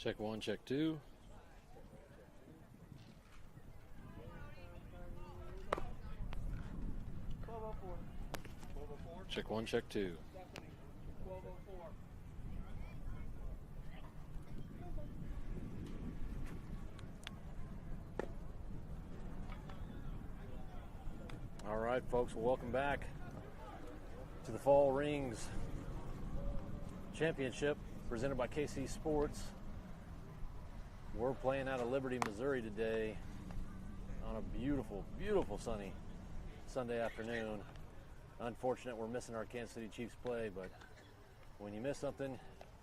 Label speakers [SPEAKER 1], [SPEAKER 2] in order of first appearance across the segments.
[SPEAKER 1] Check one, check two. Check one, check two. All right, folks, well, welcome back to the Fall Rings Championship presented by KC Sports. We're playing out of Liberty, Missouri today on a beautiful, beautiful sunny Sunday afternoon. Unfortunate we're missing our Kansas City Chiefs play, but when you miss something,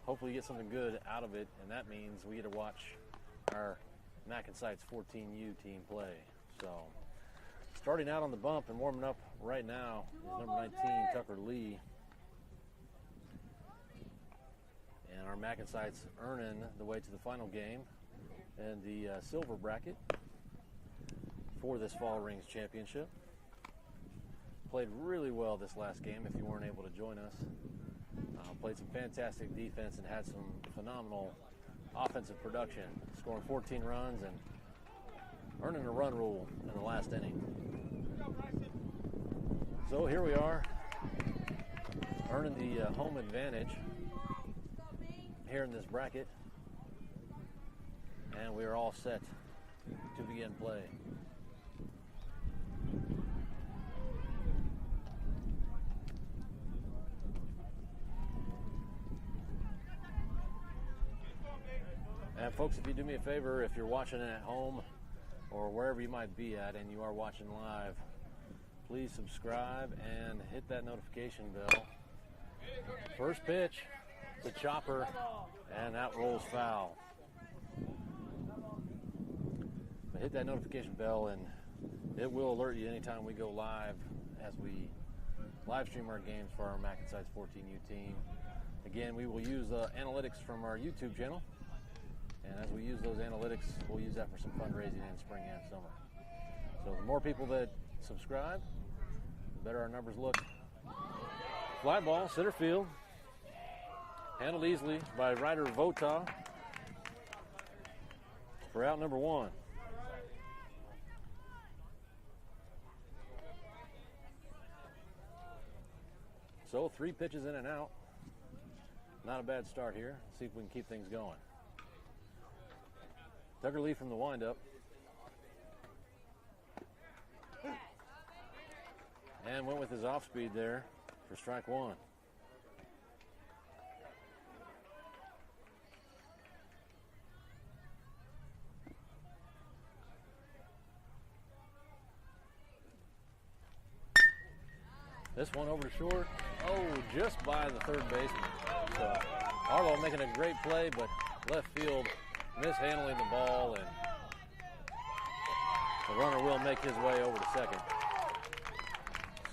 [SPEAKER 1] hopefully you get something good out of it, and that means we get to watch our MacNSeitz 14U team play. So, starting out on the bump and warming up right now is number 19, Tucker Lee. And our MacNSeitz earning the way to the final game and the silver bracket for this Fall Rings Championship. Played really well this last game if you weren't able to join us. Played some fantastic defense and had some phenomenal offensive production, scoring 14 runs and earning a run rule in the last inning. So here we are, earning the home advantage here in this bracket, and we are all set to begin play. And folks, if you do me a favor, if you're watching at home or wherever you might be at and you are watching live, please subscribe and hit that notification bell. First pitch, it's a chopper, and that rolls foul. But hit that notification bell and it will alert you anytime we go live as we live stream our games for our MacNSeitz 14U team. Again, we will use analytics from our YouTube channel. And as we use those analytics, we'll use that for some fundraising in spring and summer. So the more people that subscribe, the better our numbers look. Fly ball, center field. Handled easily by Ryder Vota for out number one. So 3 pitches in and out. Not a bad start here. See if we can keep things going. Tucker Lee from the windup. And went with his off speed there for strike one. This one over to short. Oh, just by the third baseman. So Arlo making a great play, but left field mishandling the ball, and the runner will make his way over to second.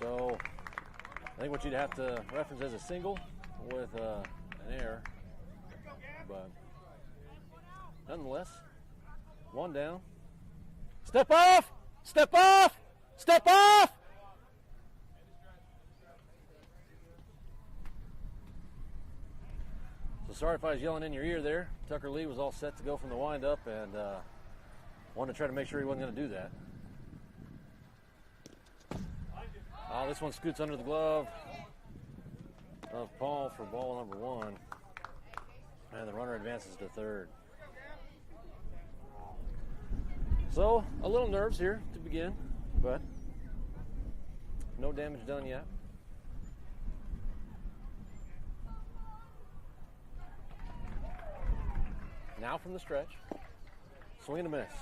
[SPEAKER 1] So I think what you'd have to reference as a single with an error, but nonetheless, one down. Step off! Step off! Step off! Sorry if I was yelling in your ear there. Tucker Lee was all set to go from the windup and wanted to try to make sure he wasn't going to do that. Oh, this one scoots under the glove of Paul for ball number one. And the runner advances to third. So, a little nerves here to begin, but no damage done yet. Now from the stretch, swing and a miss.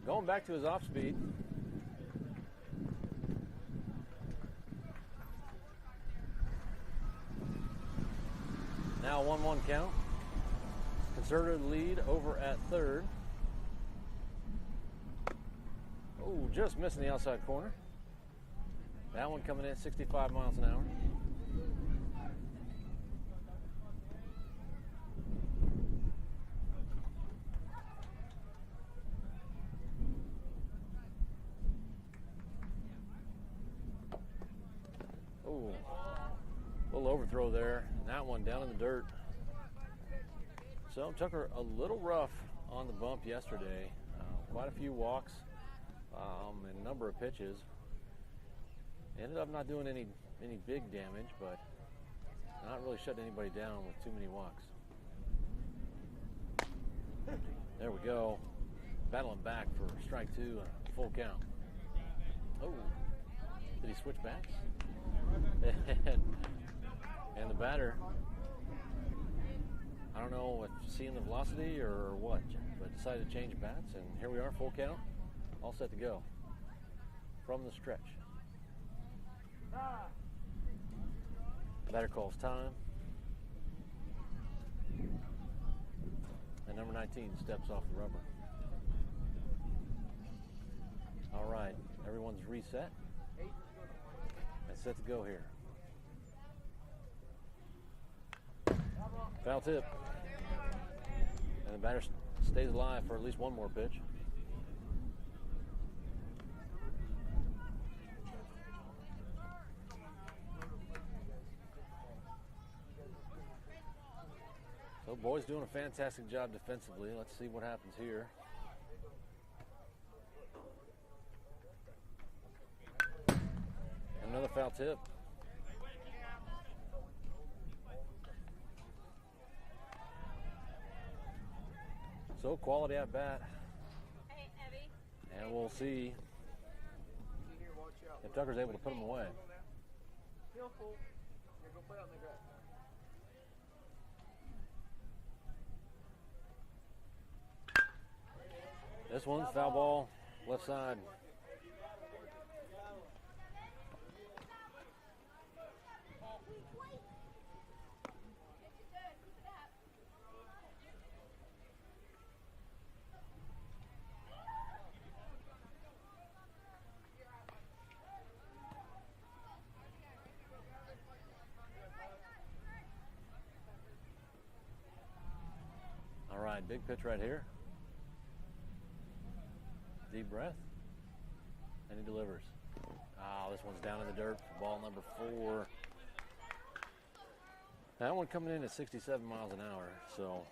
[SPEAKER 1] Going back to his off speed. Now 1-1 count. Conservative lead over at third. Oh, just missing the outside corner. That one coming in 65 miles an hour. Little overthrow there. And that one down in the dirt So Tucker a little rough on the bump yesterday. Quite a few walks and a number of pitches. Ended up not doing any big damage, but not really shutting anybody down with too many walks. There we go. Battling back for strike 2 and a full count. Oh, did he switch bats? and the batter, I don't know if seeing the velocity or what, but decided to change bats, and here we are, full count, all set to go from the stretch. Batter calls time, and number 19 steps off the rubber. All right, everyone's reset and set to go here. Foul tip, and the batter stays alive for at least one more pitch. So boys doing a fantastic job defensively. Let's see what happens here. Another foul tip. So quality at bat. And we'll see if Tucker's able to put him away. This one's foul ball, left side. All right, big pitch right here. Deep breath, and he delivers. Oh, this one's down in the dirt. Ball number 4. That one coming in at 67 miles an hour. So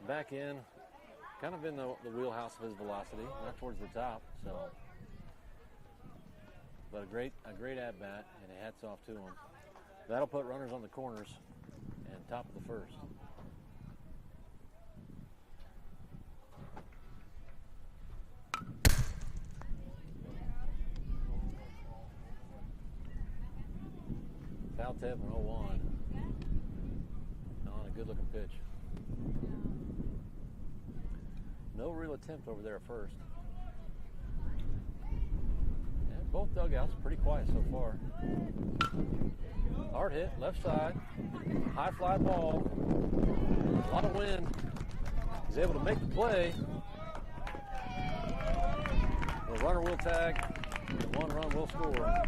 [SPEAKER 1] back in, kind of in the wheelhouse of his velocity, not towards the top. So, but a great at bat, and hats off to him. That'll put runners on the corners and top of the first. Foul tip and 0-1 on a good-looking pitch. No real attempt over there at first. And both dugouts pretty quiet so far. Hard hit, left side, high fly ball, a lot of wind. He's able to make the play. The runner will tag, and 1 run will score.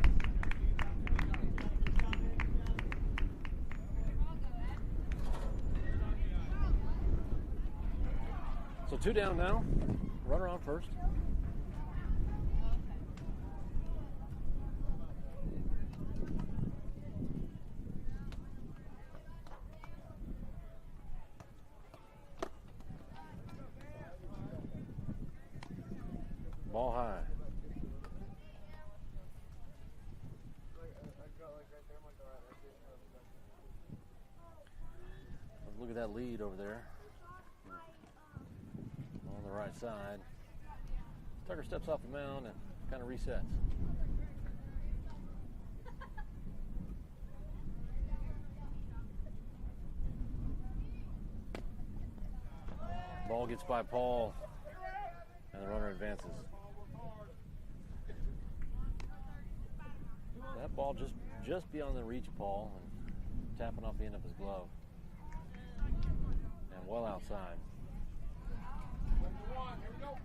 [SPEAKER 1] So 2 down now, runner on first. Ball high. Look at that lead over there. On the right side. Tucker steps off the mound and kind of resets. Ball gets by Paul, and the runner advances. That ball just beyond the reach of Paul and tapping off the end of his glove. And well outside. Here we go.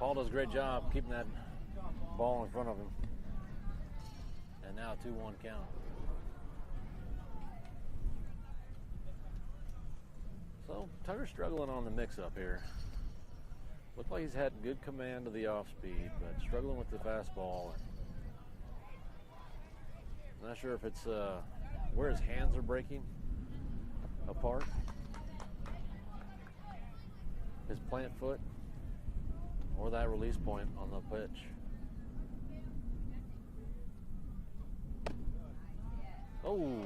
[SPEAKER 1] Paul does a great job keeping that ball in front of him. And now 2-1 count. So Tucker's struggling on the mix-up here. Looked like he's had good command of the off-speed, but struggling with the fastball. Not sure if it's where his hands are breaking apart, his plant foot, or that release point on the pitch. Oh,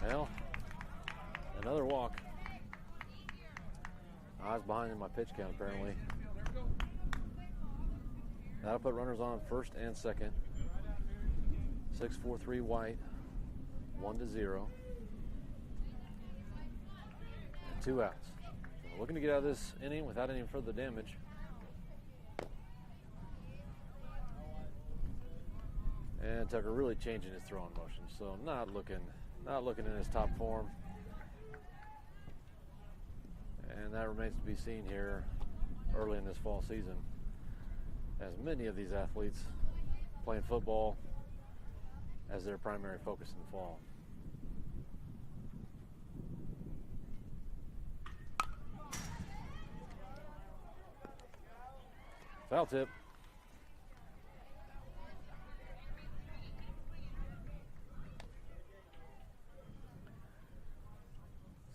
[SPEAKER 1] well, another walk. I was behind in my pitch count apparently. That'll put runners on first and second. 6-4-3 White, 1-0. And 2 outs. So looking to get out of this inning without any further damage. And Tucker really changing his throwing motion, so not looking in his top form. And that remains to be seen here early in this fall season, as many of these athletes playing football as their primary focus in the fall. Foul tip.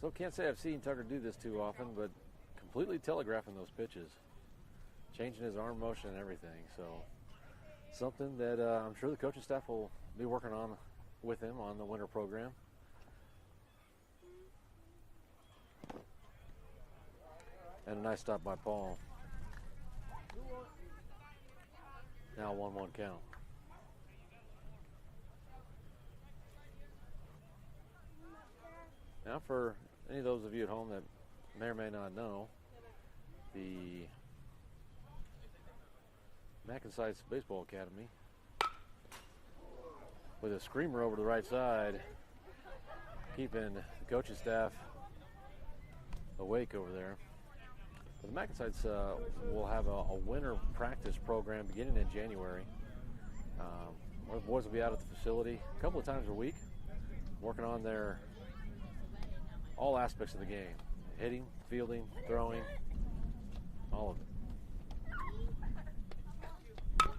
[SPEAKER 1] So can't say I've seen Tucker do this too often, but completely telegraphing those pitches, changing his arm motion and everything. So something that I'm sure the coaching staff will be working on with him on the winter program. And a nice stop by Paul. Now 1-1 count. Now for any of those of you at home that may or may not know, the MacNSeitz Baseball Academy, with a screamer over to the right side, keeping the coaching staff awake over there. But the MacNSeitz will have a winter practice program beginning in January. Where the boys will be out at the facility a couple of times a week, working on their all aspects of the game: hitting, fielding, throwing, all of it.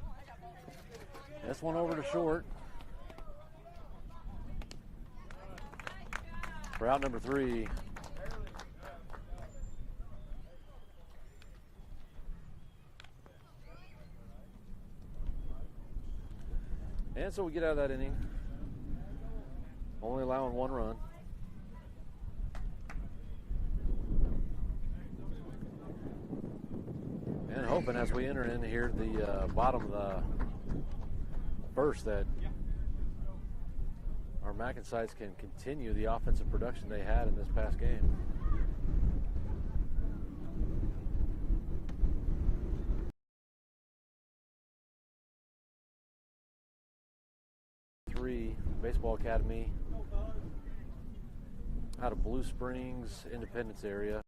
[SPEAKER 1] This one over to short for out number 3. And so we get out of that inning, only allowing 1 run. And hoping as we enter in here the bottom of the first that our MacNSeitz can continue the offensive production they had in this past game. Baseball Academy out of Blue Springs, Independence area.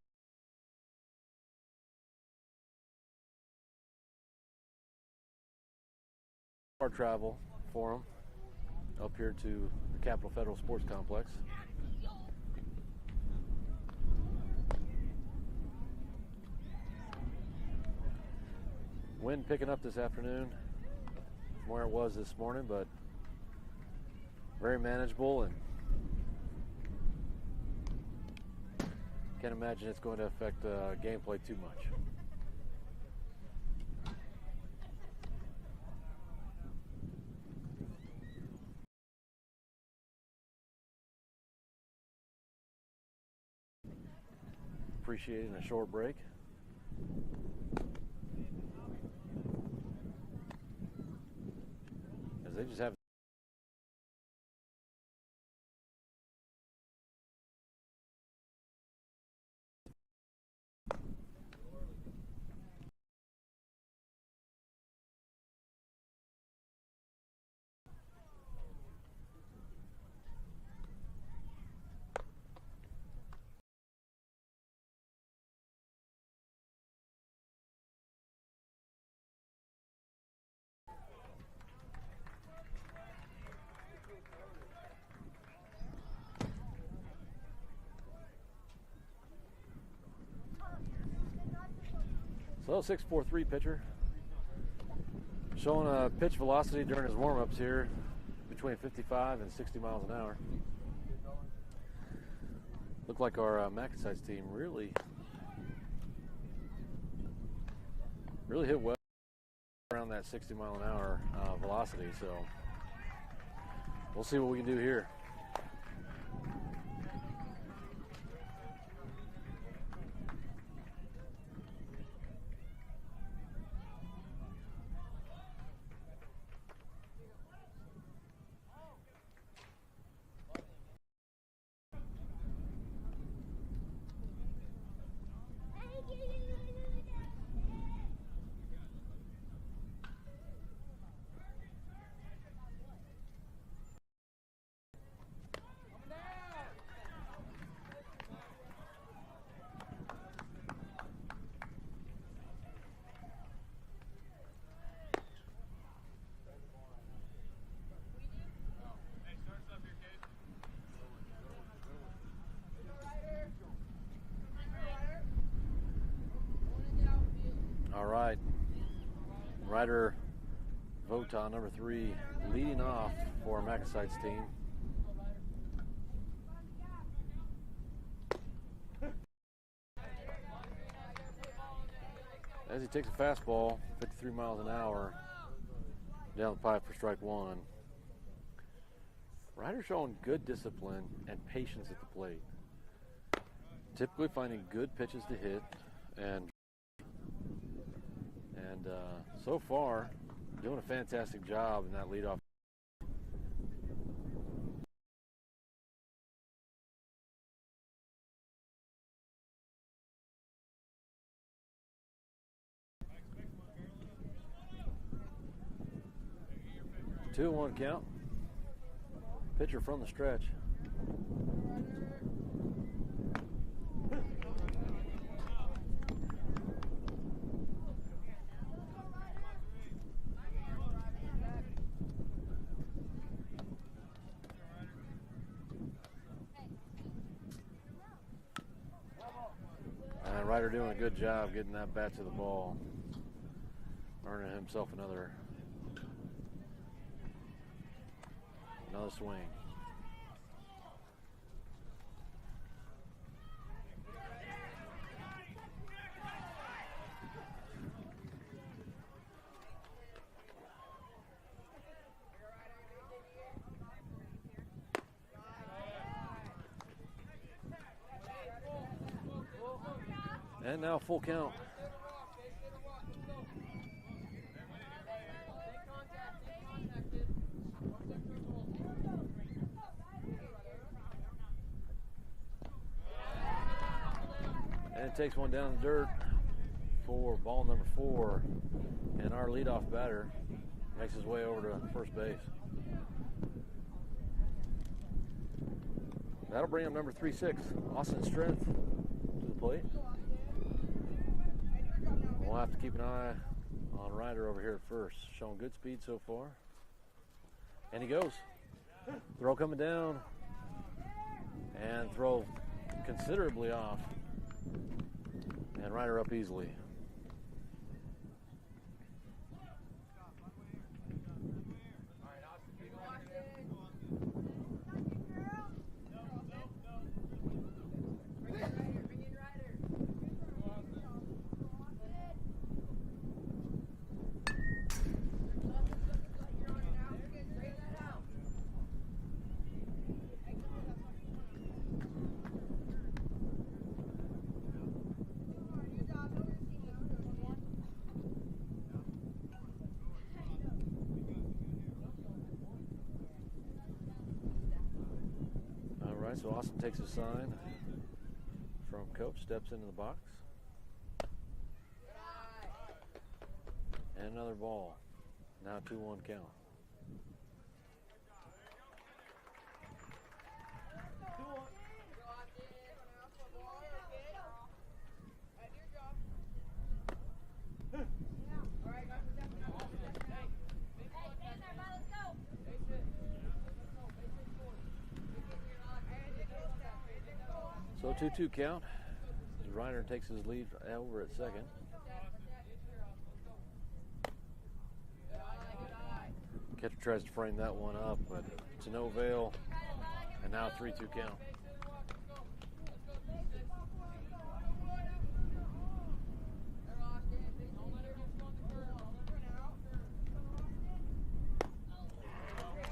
[SPEAKER 1] Our travel for them up here to the Capital Federal Sports Complex. Wind picking up this afternoon from where it was this morning, but very manageable, and can't imagine it's going to affect gameplay too much. Appreciating a short break. As they just have male 6'4" pitcher. Showing a pitch velocity during his warm-ups here between 55 and 60 miles an hour. Looked like our MacNSeitz team really hit well around that 60 mile an hour velocity. So we'll see what we can do here. All right, Ryder Votan, number 3, leading off for our MacNSeitz team. As he takes a fastball, 53 miles an hour, down the pipe for strike 1. Ryder showing good discipline and patience at the plate. Typically finding good pitches to hit, and so far doing a fantastic job in that leadoff. Two and 1 count. Pitcher from the stretch. And Ryder doing a good job getting that bat to the ball, earning himself another swing. And now full count. And it takes one down the dirt for ball number 4. And our leadoff batter makes his way over to first base. That'll bring up number 3-6, Austin Strength, to the plate. We'll have to keep an eye on Ryder over here at first. Showing good speed so far. And he goes. Throw coming down. And throw considerably off. And Ryder up easily. So Austin takes a sign from coach, steps into the box. And another ball. Now 2-1 count. So 2-2 count. Ryder takes his lead over at second. Catcher tries to frame that one up, but to no avail. And now 3-2 count.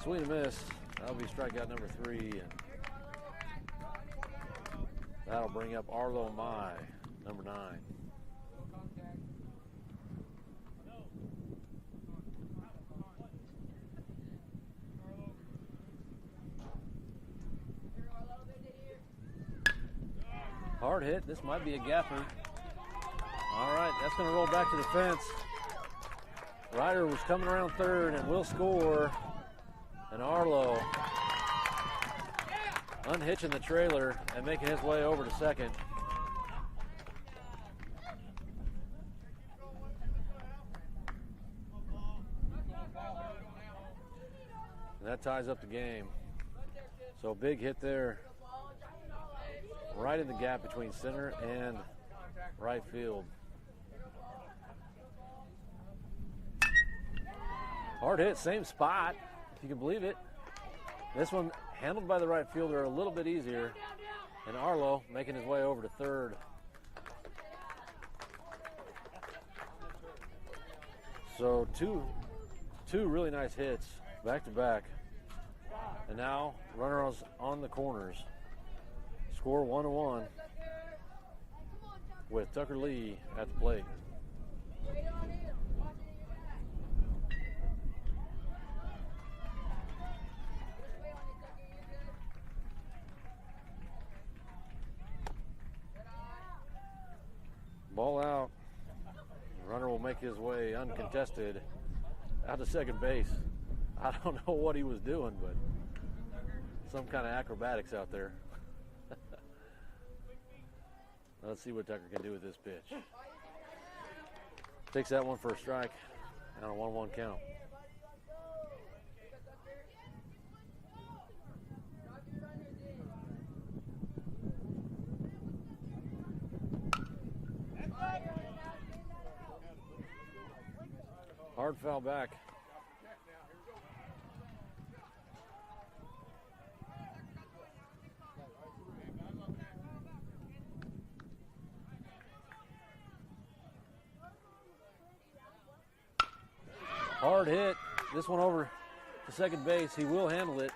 [SPEAKER 1] Swing and miss. That'll be strikeout number 3, and that'll bring up Arlo Mai, number 9. Hard hit. This might be a gapper. All right, that's going to roll back to the fence. Ryder was coming around third and will score. And Arlo unhitching the trailer and making his way over to second. And that ties up the game. So big hit there, right in the gap between center and right field. Hard hit, same spot, if you can believe it. This one handled by the right fielder a little bit easier, and Arlo making his way over to third. So two really nice hits back to back. And now runners on the corners. Score 1-1 with Tucker Lee at the plate. Ball out. The runner will make his way uncontested out to second base. I don't know what he was doing, but some kind of acrobatics out there. Let's see what Tucker can do with this pitch. Takes that one for a strike on a 1-1 count. Hard foul back. Hard hit. This one over to second base. He will handle it.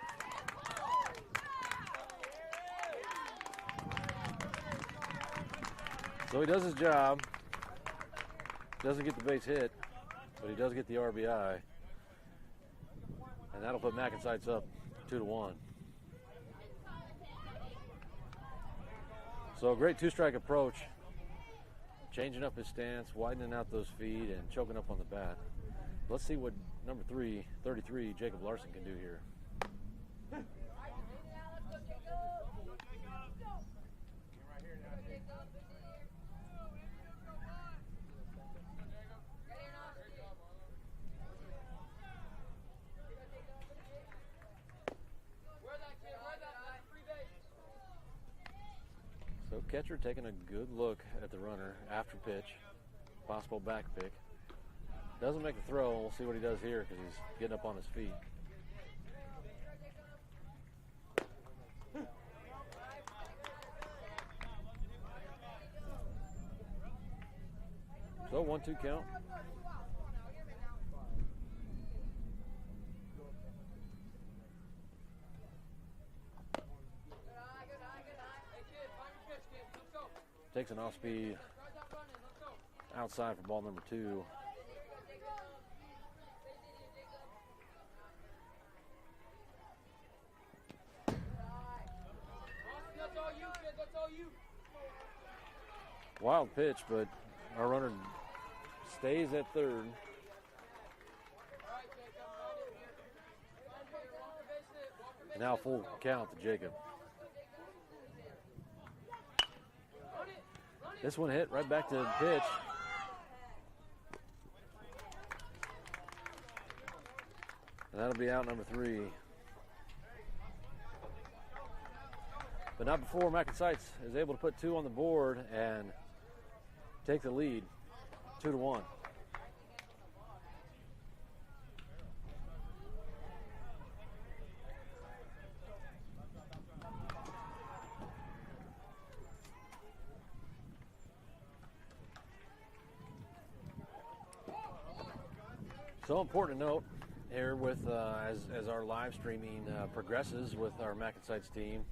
[SPEAKER 1] So he does his job. Doesn't get the base hit, but he does get the RBI. And that'll put MacNSeitz up 2-1. So a great two-strike approach. Changing up his stance, widening out those feet, and choking up on the bat. Let's see what number 33, Jacob Larson, can do here. So catcher taking a good look at the runner after pitch, possible back pick. Doesn't make the throw. We'll see what he does here because he's getting up on his feet. So 1-2 count. Takes an off speed outside for ball number 2. Wild pitch, but our runner stays at third. Now full count to Jacob. This one hit right back to the pitch. And that'll be out number 3. But not before MacNSeitz is able to put 2 on the board and take the lead, 2-1. So important to note here with as our live streaming progresses with our MacNSeitz team,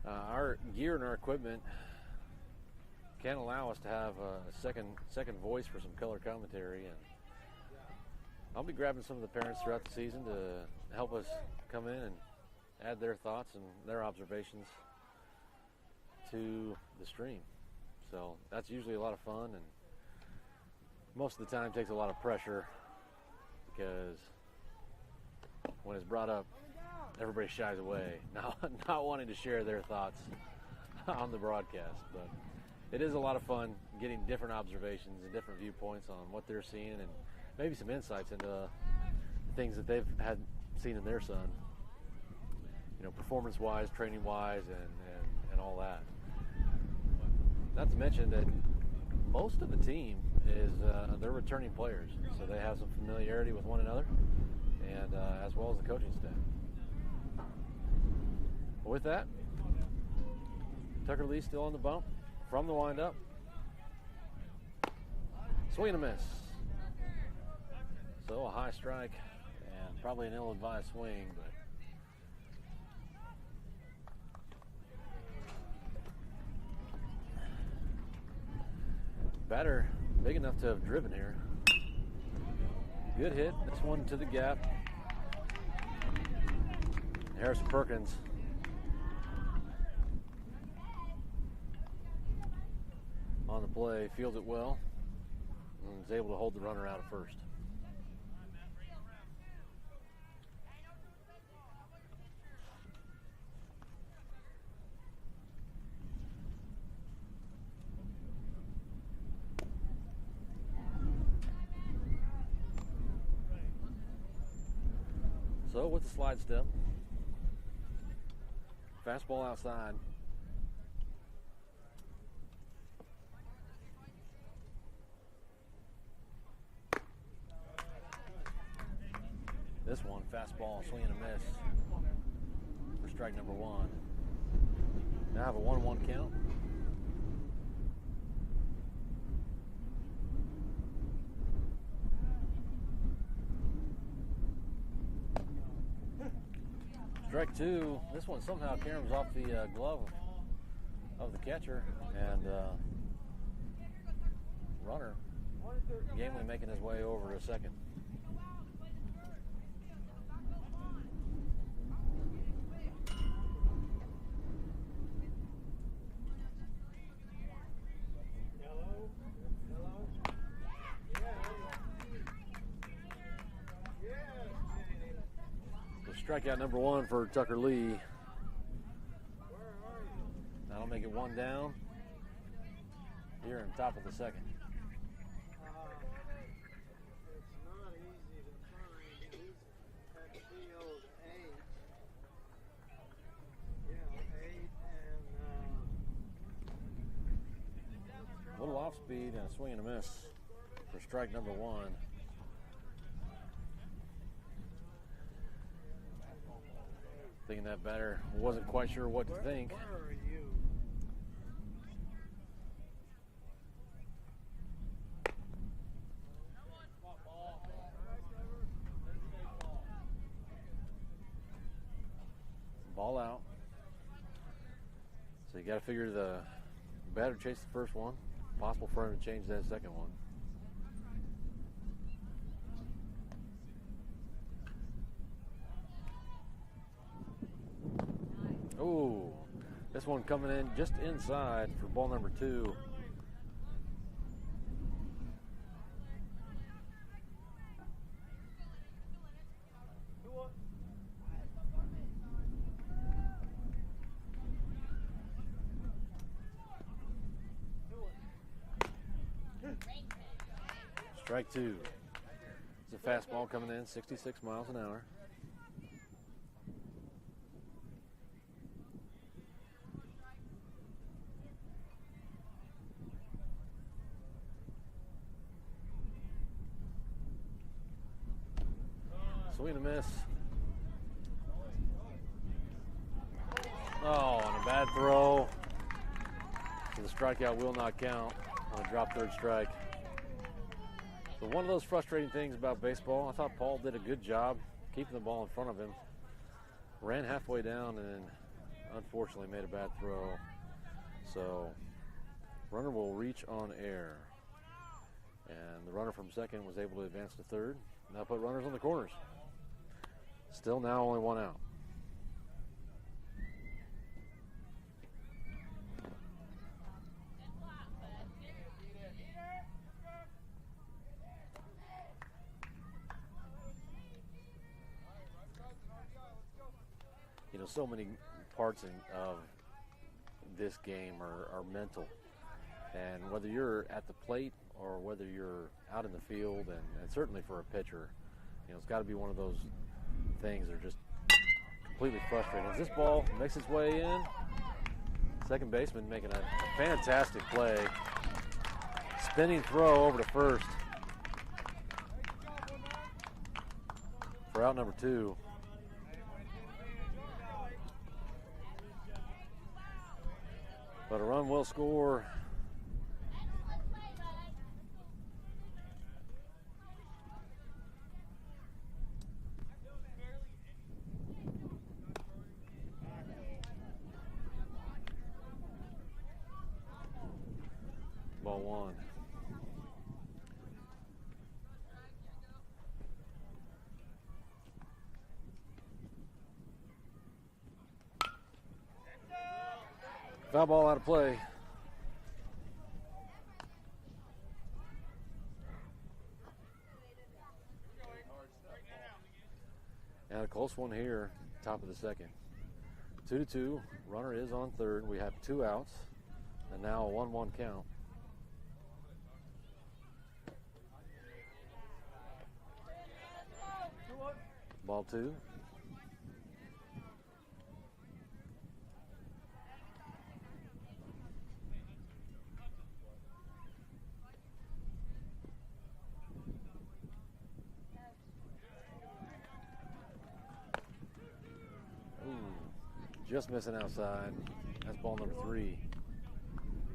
[SPEAKER 1] our gear and our equipment can allow us to have a second voice for some color commentary, and I'll be grabbing some of the parents throughout the season to help us come in and add their thoughts and their observations to the stream. So that's usually a lot of fun, and most of the time takes a lot of pressure, because when it's brought up, everybody shies away, not wanting to share their thoughts on the broadcast. But it is a lot of fun getting different observations and different viewpoints on what they're seeing, and maybe some insights into things that they've had seen in their son, performance-wise, training-wise, and all that. Not to mention that most of the team is they're returning players, so they have some familiarity with one another, and as well as the coaching staff. But with that, Tucker Lee still on the bump from the windup. Swing and a miss. So a high strike and probably an ill-advised swing, but batter big enough to have driven here. Good hit. This one to the gap. Harrison Perkins on the play, fields it well, and is able to hold the runner out at first. So with the slide step, fastball outside. This one, fastball, swing and a miss for strike number one. Now have a 1-1 count. Strike two. This one somehow caroms off the glove of the catcher, and runner gamely making his way over to second. Strikeout number one for Tucker Lee. That'll make it one down here in top of the second.
[SPEAKER 2] It's not easy to find. He's at field 8. Yeah, 8 and
[SPEAKER 1] A little off speed and a swing and a miss for strike number one. Thinking that batter wasn't quite sure what to think.
[SPEAKER 2] where are you?
[SPEAKER 1] Ball out. So you got to figure the batter chased the first one. Possible for him to change that second one. Oh, this one coming in just inside for ball number two. Strike two. It's a fastball coming in, 66 miles an hour. Swing and a miss. Oh, and a bad throw. So the strikeout will not count on a drop third strike. So one of those frustrating things about baseball, I thought Paul did a good job keeping the ball in front of him. Ran halfway down and then unfortunately made a bad throw. So runner will reach on air. And the runner from second was able to advance to third. Now put runners on the corners. Still now only one out. You know, so many parts of this game are mental. And whether you're at the plate or whether you're out in the field, and certainly for a pitcher, you know, it's got to be one of those things that are just completely frustrating. As this ball makes its way in, second baseman making a fantastic play. Spinning throw over to first for out number 2. But a run will score. Ball 1. Foul ball out of play. And a close one here, top of the second. 2-2. Runner is on third. We have 2 outs, and now a 1-1 count. Ball 2. Just missing outside. That's ball number 3.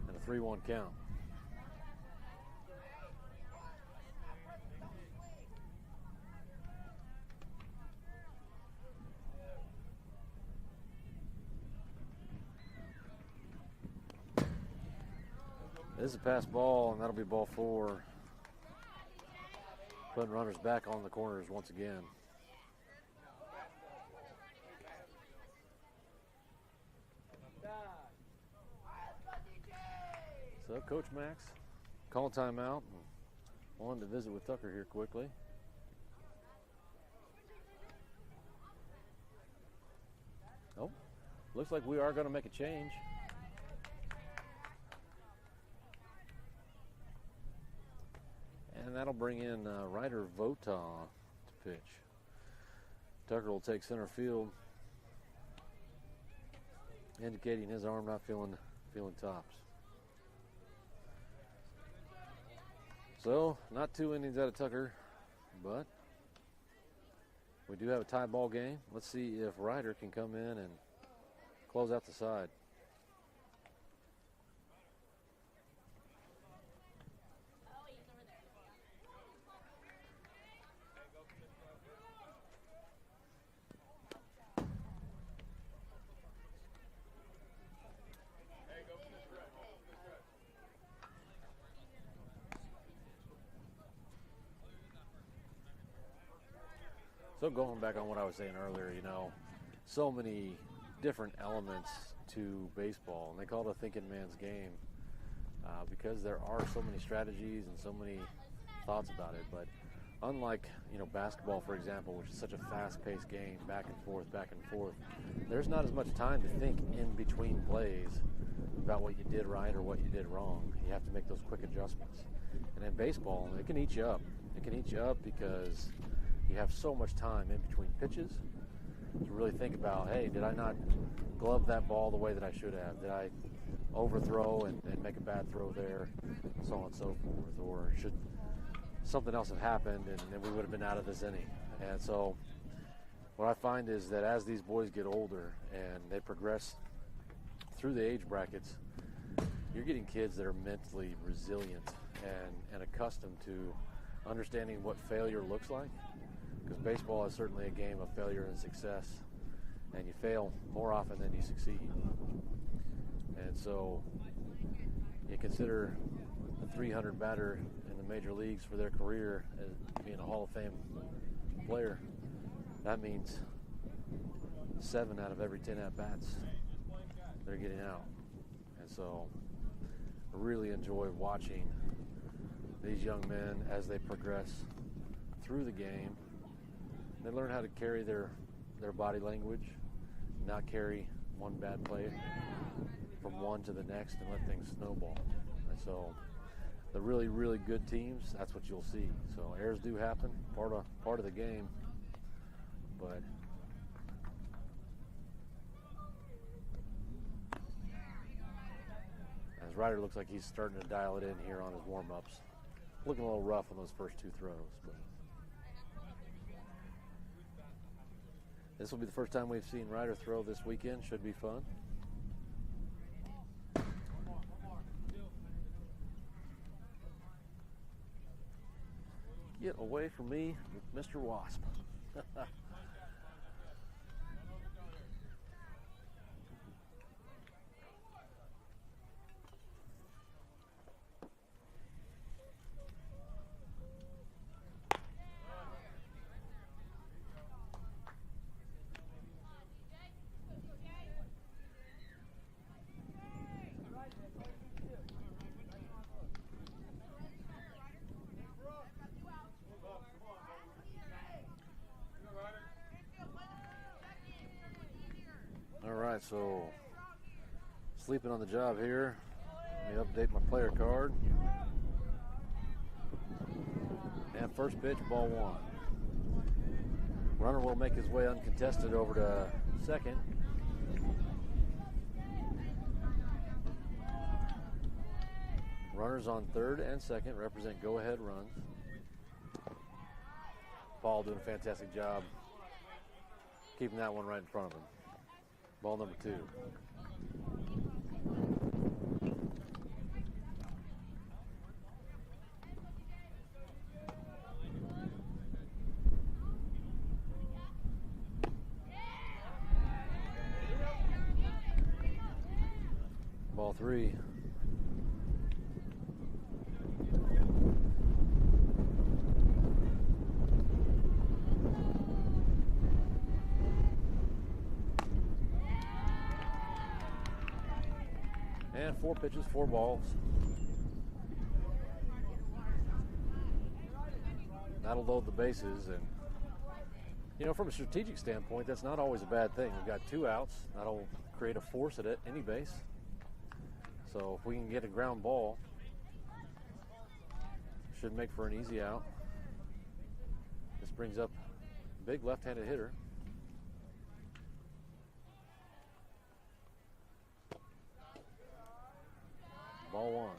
[SPEAKER 1] And a 3-1 count. This is a pass ball, and that'll be ball 4. Putting runners back on the corners once again. So Coach Max called timeout. Wanted to visit with Tucker here quickly. Oh, looks like we are going to make a change. And that'll bring in Ryder Vota to pitch. Tucker will take center field, indicating his arm not feeling tops. So, not 2 innings out of Tucker, but we do have a tie ball game. Let's see if Ryder can come in and close out the side. So going back on what I was saying earlier, you know, so many different elements to baseball, and they call it a thinking man's game because there are so many strategies and so many thoughts about it. But unlike, you know, basketball, for example, which is such a fast-paced game, back and forth, there's not as much time to think in between plays about what you did right or what you did wrong. You have to make those quick adjustments. And in baseball, it can eat you up. It can eat you up because you have so much time in between pitches to really think about, hey, did I not glove that ball the way that I should have? Did I overthrow and make a bad throw there? So on and so forth. Or should something else have happened and then we would have been out of this inning? And so what I find is that as these boys get older and they progress through the age brackets, you're getting kids that are mentally resilient and accustomed to understanding what failure looks like, because baseball is certainly a game of failure and success, and you fail more often than you succeed. And so you consider a 300 batter in the major leagues for their career as being a Hall of Fame player. That means 7 out of every 10 at-bats they're getting out. And so I really enjoy watching these young men as they progress through the game. They learn how to carry their body language, not carry one bad play from one to the next and let things snowball. And so the really, really good teams, that's what you'll see. So errors do happen, part of the game, but as Ryder looks like he's starting to dial it in here on his warm-ups. Looking a little rough on those first 2 throws, but this will be the first time we've seen Ryder throw this weekend. Should be fun. Get away from me, Mr. Wasp. So, sleeping on the job here. Let me update my player card. And first pitch, ball 1. Runner will make his way uncontested over to second. Runners on third and second represent go-ahead runs. Paul doing a fantastic job keeping that one right in front of him. Ball number 2. Ball 3. And 4 pitches, 4 balls. That'll load the bases, and from a strategic standpoint, that's not always a bad thing. We've got 2 outs. That'll create a force at any base. So if we can get a ground ball, should make for an easy out. This brings up a big left-handed hitter. Ball 1.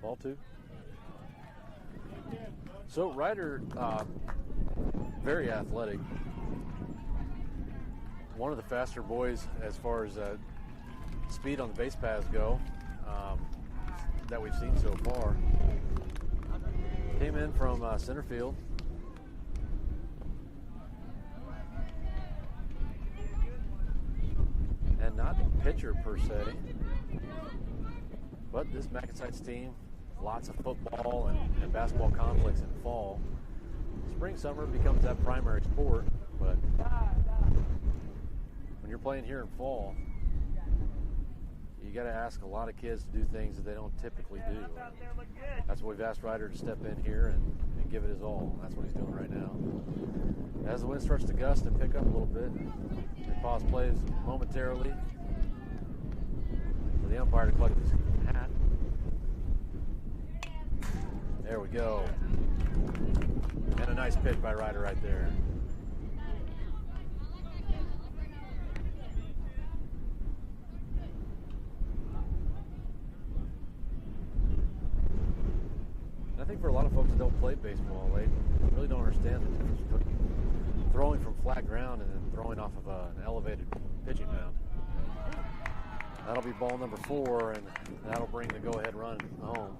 [SPEAKER 1] Ball 2. So Ryder, very athletic. One of the faster boys as far as speed on the base paths go that we've seen so far. Came in from center field. And not a pitcher per se, but this MacNSeitz team, lots of football and basketball conflicts in fall. Spring, summer becomes that primary sport, but when you're playing here in fall, you got to ask a lot of kids to do things that they don't typically do. That's what we've asked Ryder to step in here and give it his all. That's what he's doing right now. As the wind starts to gust and pick up a little bit, they pause plays momentarily for the umpire to collect his hat. There we go. And a nice pitch by Ryder right there. I think for a lot lot of folks that don't play baseball, they really don't understand the difference between throwing from flat ground and then throwing off of an elevated pitching mound. That'll be ball number 4, and that'll bring the go-ahead run home.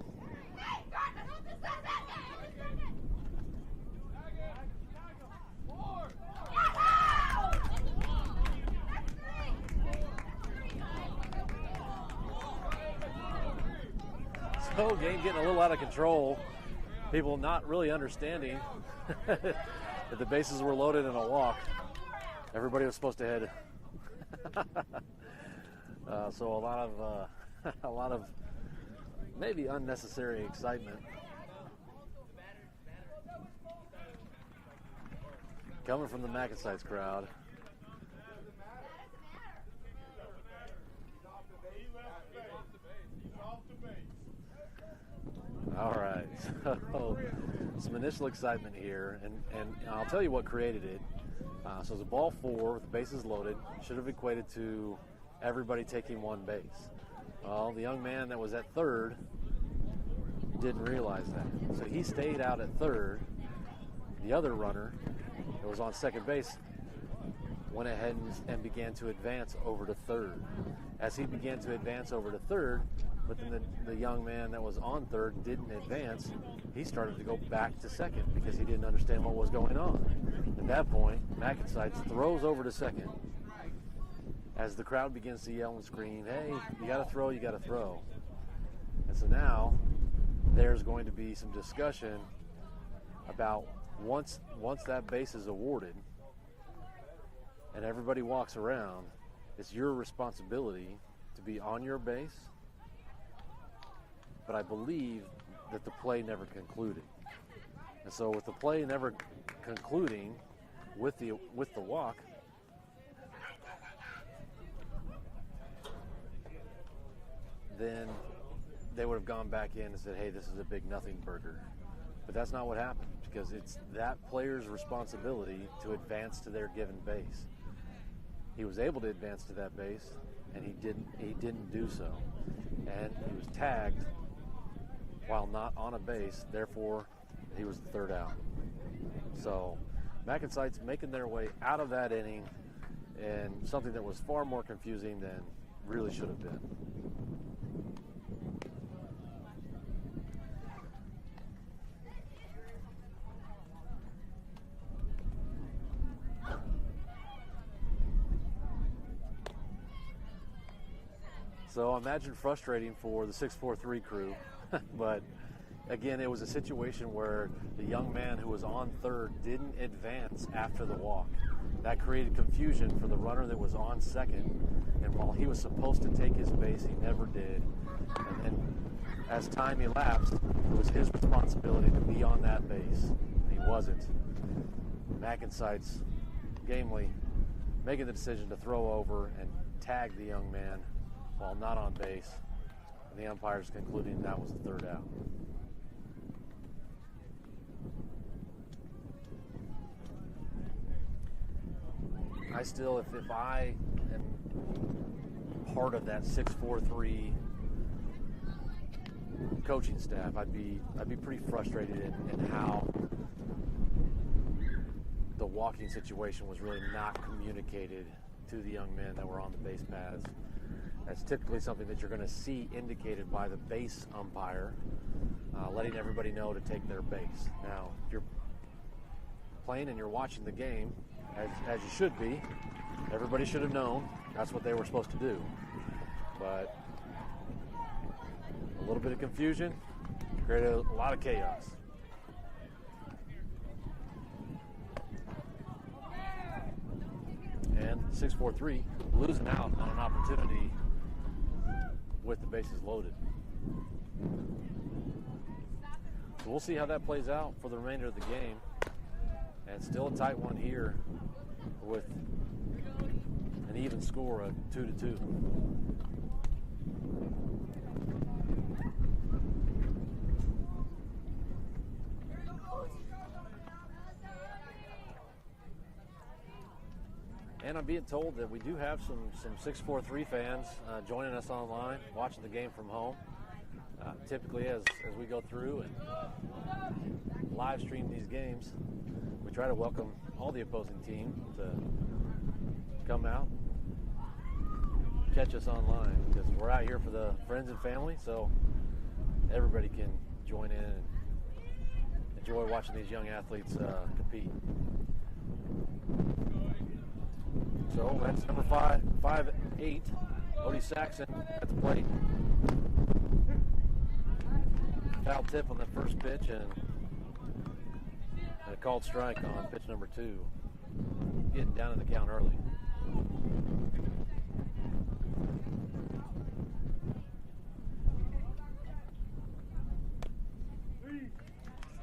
[SPEAKER 1] So, game getting a little out of control. People not really understanding that the bases were loaded in a walk. Everybody was supposed to head. So a lot of maybe unnecessary excitement coming from the MacNSeitz crowd. All right, so some initial excitement here, and I'll tell you what created it. So it's a ball 4 with the bases loaded. Should have equated to everybody taking one base. Well, the young man that was at third didn't realize that. So he stayed out at third. The other runner that was on second base went ahead and began to advance over to third. As he began to advance over to third, but then the young man that was on third didn't advance, he started to go back to second because he didn't understand what was going on. At that point, MacNSeitz throws over to second as the crowd begins to yell and scream, "Hey, you got to throw, you got to throw." And so now there's going to be some discussion about once that base is awarded and everybody walks around, it's your responsibility to be on your base. But I believe that the play never concluded. And so with the play never concluding with the walk, then they would have gone back in and said, "Hey, this is a big nothing burger." But that's not what happened, because it's that player's responsibility to advance to their given base. He was able to advance to that base, and he didn't do so. And he was tagged while not on a base, therefore he was the third out. So MacNSeitz making their way out of that inning, and something that was far more confusing than really should have been. So imagine frustrating for the 643 crew, but again, it was a situation where the young man who was on third didn't advance after the walk. That created confusion for the runner that was on second, and while he was supposed to take his base, he never did. And as time elapsed, it was his responsibility to be on that base, and he wasn't. MacNSeitz gamely making the decision to throw over and tag the young man while not on base, and the umpires concluding that was the third out. I still, if I am part of that 643 coaching staff, I'd be pretty frustrated in how the walking situation was really not communicated to the young men that were on the base paths. That's typically something that you're going to see indicated by the base umpire, letting everybody know to take their base. Now, if you're playing and you're watching the game, as you should be, everybody should have known that's what they were supposed to do. But a little bit of confusion created a lot of chaos. And 643 losing out on an opportunity with the bases loaded. So we'll see how that plays out for the remainder of the game. And still a tight one here with an even score of 2-2. And I'm being told that we do have some 643 fans joining us online, watching the game from home. Typically, as we go through and live stream these games, we try to welcome all the opposing team to come out, catch us online, because we're out here for the friends and family, so everybody can join in and enjoy watching these young athletes compete. So that's number 5'8", Odie Saxon at the plate. Foul tip on that first pitch and a called strike on pitch number 2. Getting down in the count early.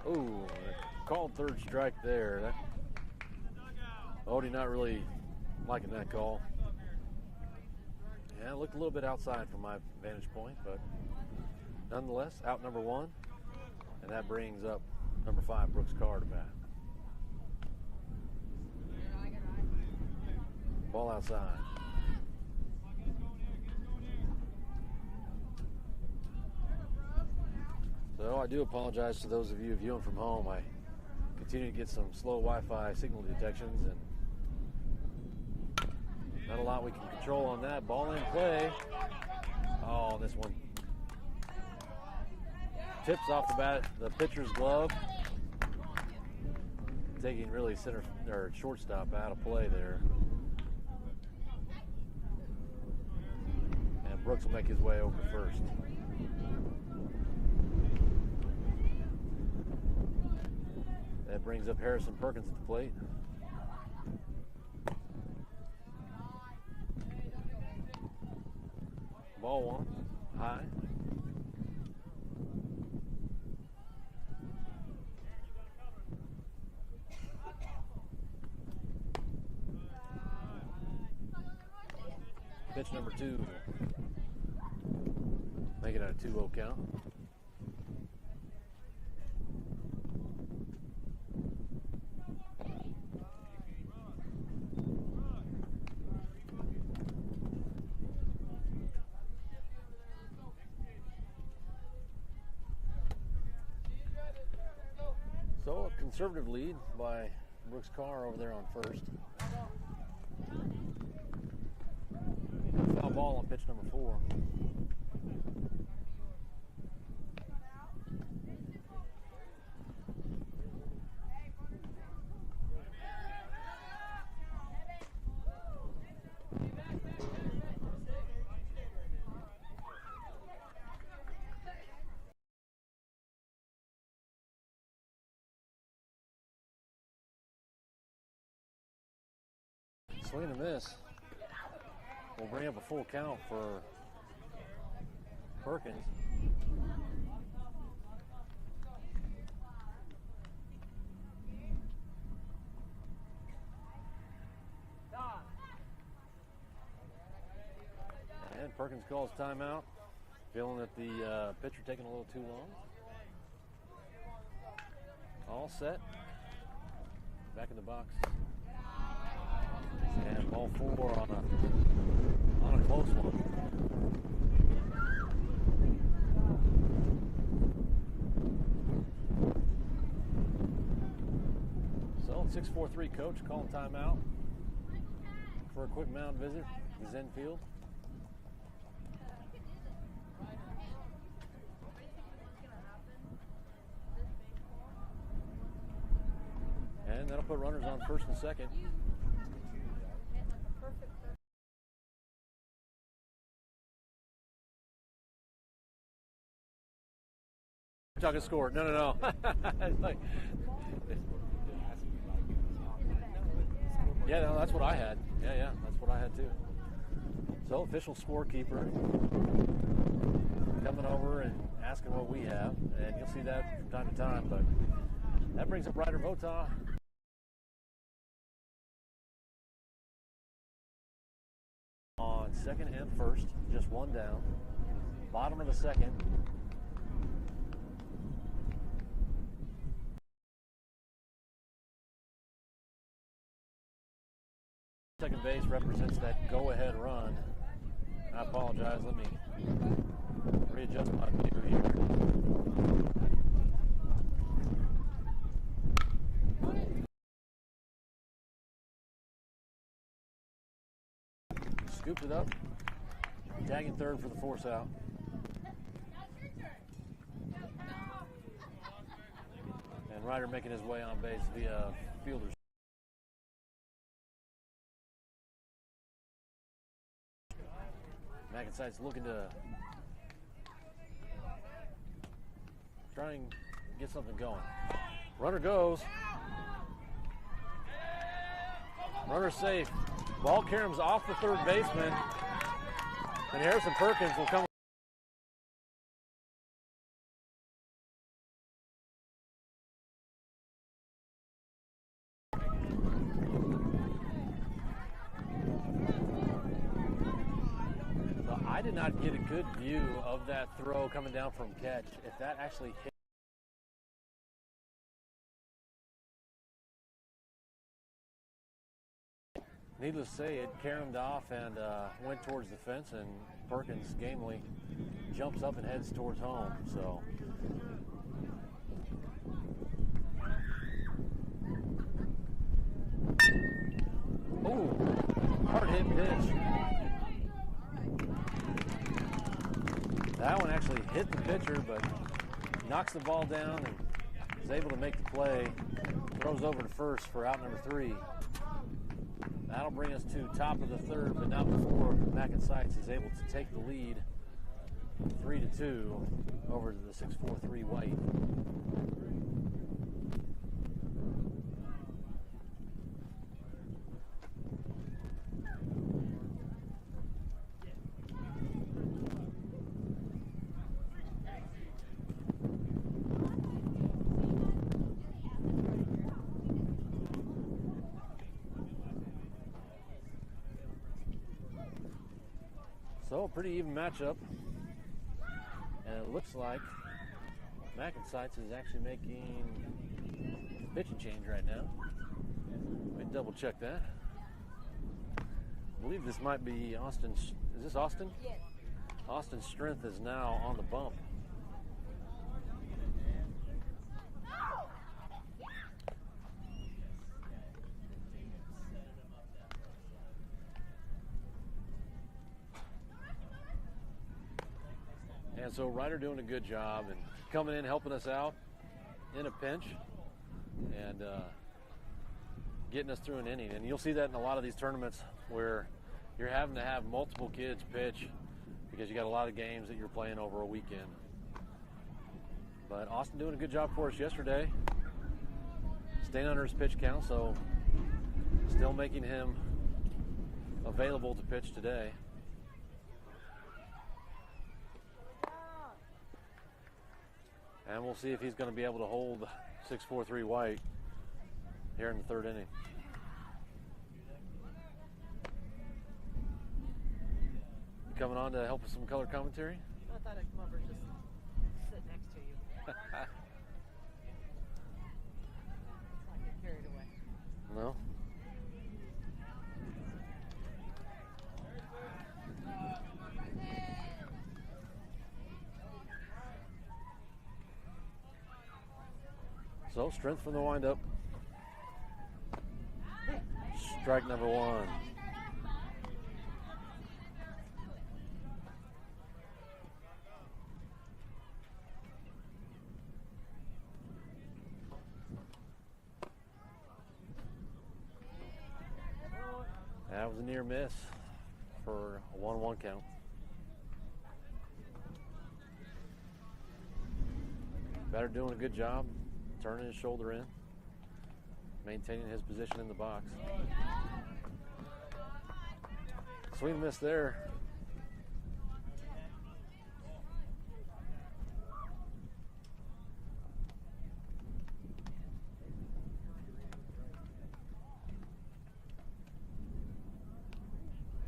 [SPEAKER 1] Ooh, called third strike there. Odie not really liking that call. Yeah, it looked a little bit outside from my vantage point, but nonetheless, out number 1, and that brings up number 5, Brooks Carr, to bat. Ball outside. So I do apologize to those of you viewing from home. I continue to get some slow Wi-Fi signal detections, and not a lot we can control on that. Ball in play. Oh, this one tips off the pitcher's glove, taking really center or shortstop out of play there. And Brooks will make his way over to first. That brings up Harrison Perkins at the plate. Ball 1, high. Pitch number 2. Make it a 2-0 count. So a conservative lead by Brooks Carr over there on first. Foul ball on pitch number 4. Swing and a miss. We'll bring up a full count for Perkins. And Perkins calls timeout, feeling that the pitcher taking a little too long. All set. Back in the box. And ball 4 on a close one. So 6-4-3 coach calling timeout for a quick mound visit to Zen Field. And that'll put runners on first and second. Talking score. No. Yeah, no, that's what I had. Yeah, that's what I had too. So official scorekeeper coming over and asking what we have, and you'll see that from time to time. But that brings up Ryder Vota. On second and first, just one down. Bottom of the second. Second base represents that go-ahead run. I apologize. Let me Readjust my view here. Scooped it up. Tagging third for the force out. And Ryder making his way on base via fielder's. MacNSeitz looking to try and get something going. Runner goes. Runner safe. Ball caroms off the third baseman. And Harrison Perkins will come. So I did not get a good view of that throw coming down from catch. If that actually hit. Needless to say, it caromed off and went towards the fence, and Perkins gamely jumps up and heads towards home. So, ooh, hard hit pitch. That one actually hit the pitcher, but knocks the ball down and is able to make the play. Throws over to first for out number 3. That'll bring us to top of the third, but not before MacNSeitz is able to take the lead 3-2 over to the 6-4-3 White. So a pretty even matchup, and it looks like MacNSeitz is actually making a pitching change right now. Let me double check that. I believe this might be Austin. Is this Austin?
[SPEAKER 3] Yes.
[SPEAKER 1] Austin Strength is now on the bump. And so Ryder doing a good job and coming in, helping us out in a pinch and getting us through an inning. And you'll see that in a lot of these tournaments where you're having to have multiple kids pitch because you got a lot of games that you're playing over a weekend. But Austin doing a good job for us yesterday, staying under his pitch count, so still making him available to pitch today. And we'll see if he's going to be able to hold 6-4-3 White here in the third inning. You coming on to help with some color commentary?
[SPEAKER 3] I thought I'd come over and just sit next to you. Let's not get carried away.
[SPEAKER 1] No? So, Strength from the windup. Strike number 1. That was a near miss for a 1-1 count. Batter doing a good job, turning his shoulder in, maintaining his position in the box. Swing and miss there.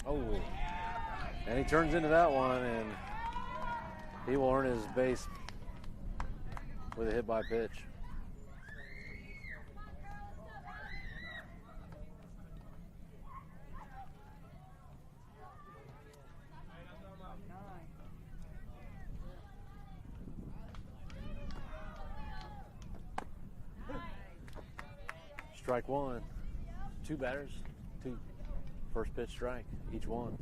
[SPEAKER 1] Oh, and he turns into that one, and he will earn his base with a hit by pitch. Strike one. Two batters, two first pitch strike, each one.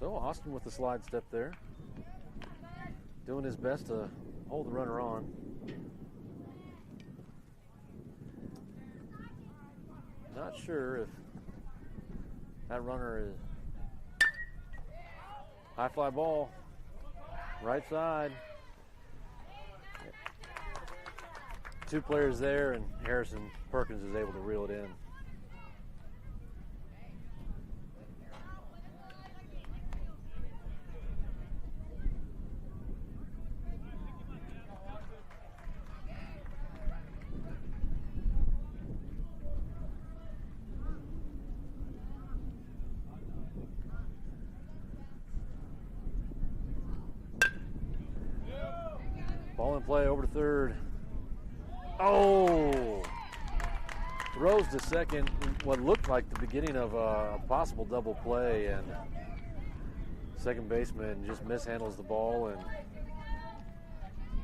[SPEAKER 1] So Austin with the slide step there, doing his best to hold the runner on. Not sure if that runner is high fly ball, right side. Two players there, and Harrison Perkins is able to reel it in. Ball in play over to third. Oh! Throws to second, what looked like the beginning of a possible double play, and second baseman just mishandles the ball, and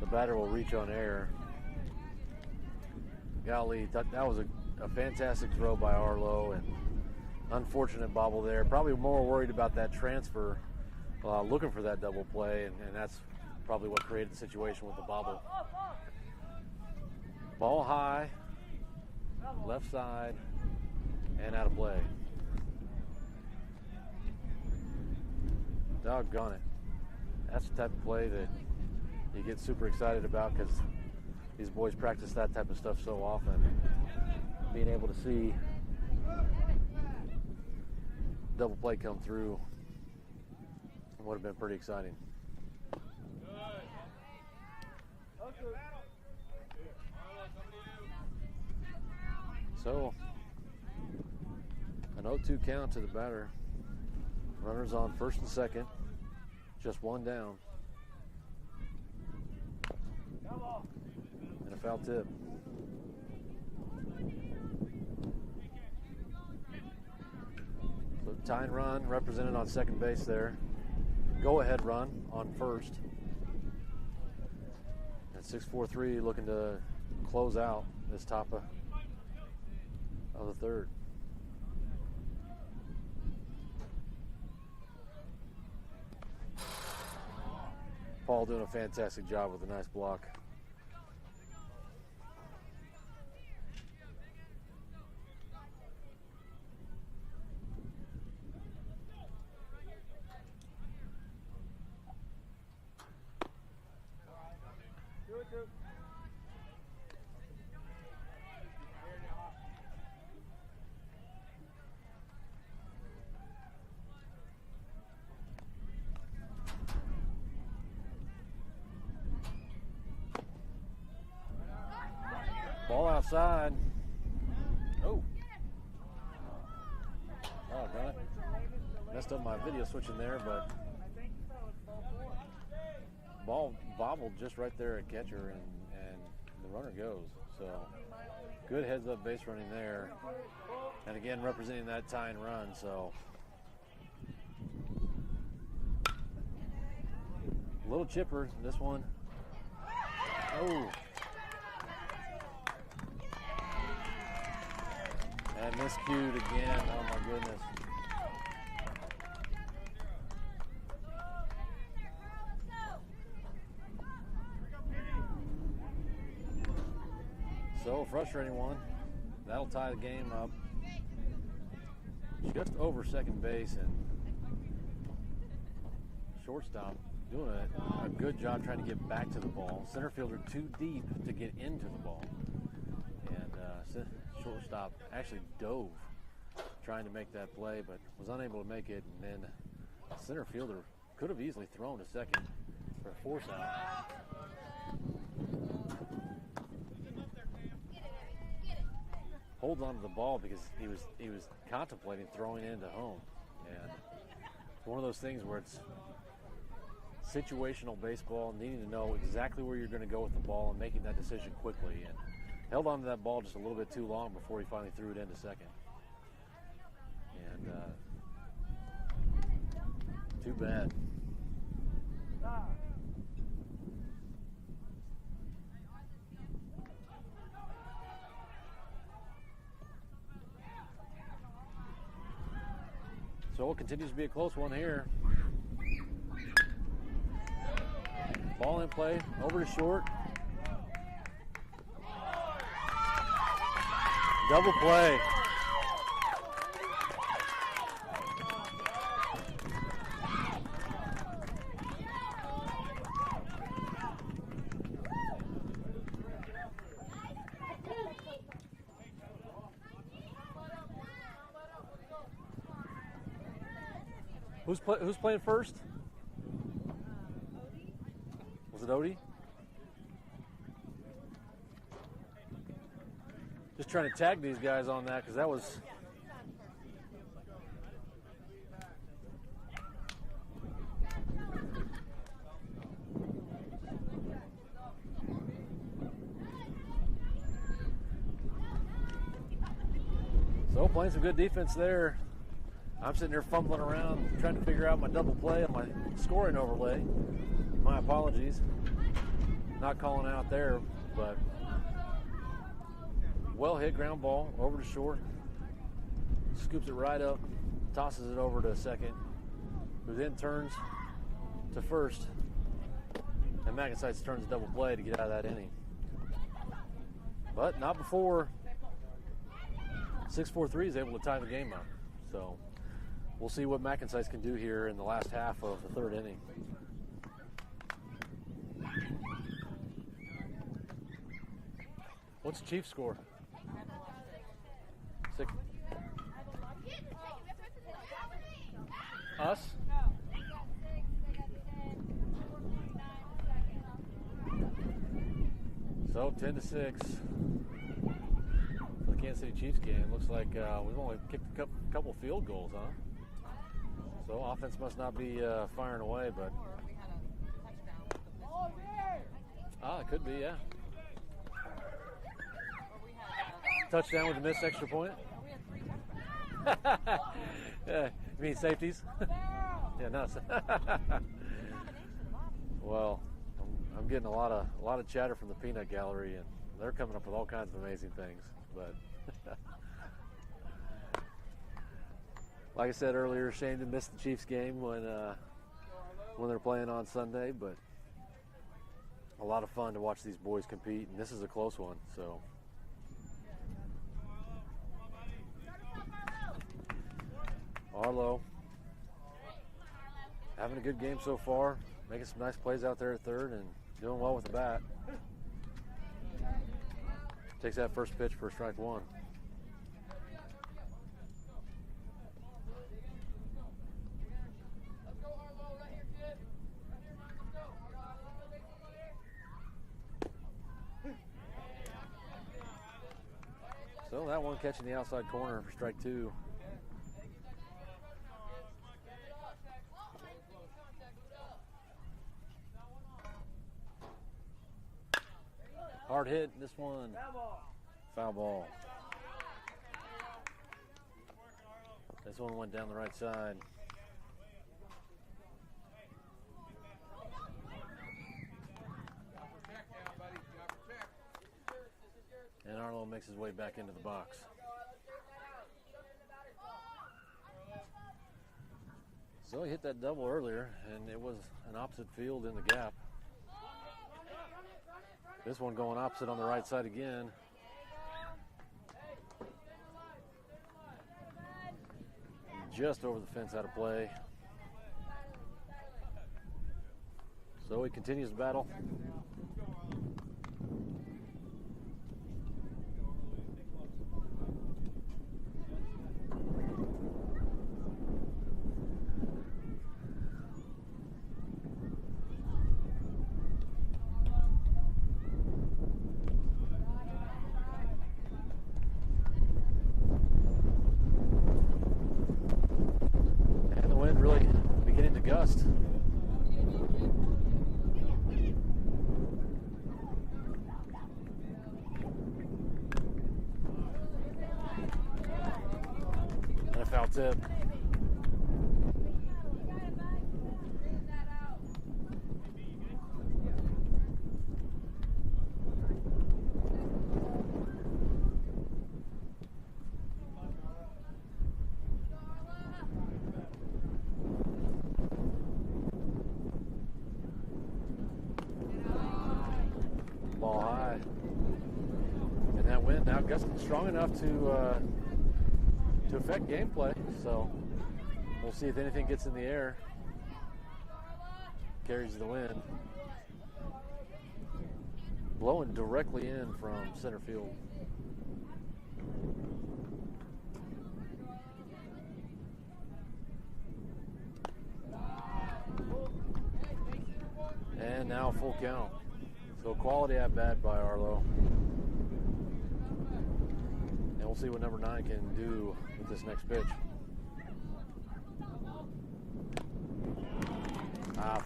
[SPEAKER 1] the batter will reach on air. Golly, that was a fantastic throw by Arlo, and unfortunate bobble there. Probably more worried about that transfer, looking for that double play, and that's probably what created the situation with the bobble. Ball high, left side, and out of play. Doggone it. That's the type of play that you get super excited about, because these boys practice that type of stuff so often. Being able to see double play come through would have been pretty exciting. So, an 0-2 count to the batter. Runners on first and second. Just one down. And a foul tip. So tying run represented on second base there. Go-ahead run on first. And 6-4-3 looking to close out this top of the third. Paul doing a fantastic job with a nice block. Ball outside. Oh. Oh, got it. Messed up my video switching there, but ball bobbled just right there at catcher, and the runner goes. So good heads up base running there. And again, representing that tying run. So a little chipper, this one. Oh. And miscued again. Oh my goodness. So frustrating one. That'll tie the game up. Just over second base, and shortstop doing a good job trying to get back to the ball. Center fielder too deep to get into the ball. And shortstop actually dove trying to make that play, but was unable to make it. And then center fielder could have easily thrown to second for a force out. Holds on to the ball because he was contemplating throwing into home. And it's one of those things where it's situational baseball, needing to know exactly where you're going to go with the ball and making that decision quickly. And held on to that ball just a little bit too long before he finally threw it into second. And too bad. So it continues to be a close one here. Ball in play, over to short. Double play. Who's playing first? Was it Odie? Just trying to tag these guys on that because that was. So playing some good defense there. I'm sitting there fumbling around trying to figure out my double play and my scoring overlay. My apologies. Not calling out there, but well hit ground ball over to short. Scoops it right up, tosses it over to second, who then turns to first. And MacNSeitz turns a double play to get out of that inning. But not before 6-4-3 is able to tie the game up. So we'll see what MacNSeitz can do here in the last half of the third inning. What's the Chiefs score? 6. Us? So 10-6 for the Kansas City Chiefs game. Looks like we've only kicked a couple field goals, huh? So offense must not be firing away, but it could be, yeah. Touchdown with a missed extra point. Yeah, you mean safeties? Yeah, no. Well, I'm getting a lot of chatter from the peanut gallery, and they're coming up with all kinds of amazing things. But like I said earlier, shame to miss the Chiefs game when they're playing on Sunday, but a lot of fun to watch these boys compete, and this is a close one. So. Arlo having a good game so far, making some nice plays out there at third and doing well with the bat. Takes that first pitch for strike one. So that one catching the outside corner for strike two. Hard hit, this one. Foul ball. This one went down the right side. And Arlo makes his way back into the box. So he hit that double earlier, and it was an opposite field in the gap. This one going opposite on the right side again. Just over the fence out of play. So he continues the battle. Gust. And a foul tip. ball high. And that wind now gusting strong enough to affect gameplay. So we'll see if anything gets in the air. Carries the wind. Blowing directly in from center field. And now full count. So quality at bat by Arlo. And we'll see what number 9 can do with this next pitch.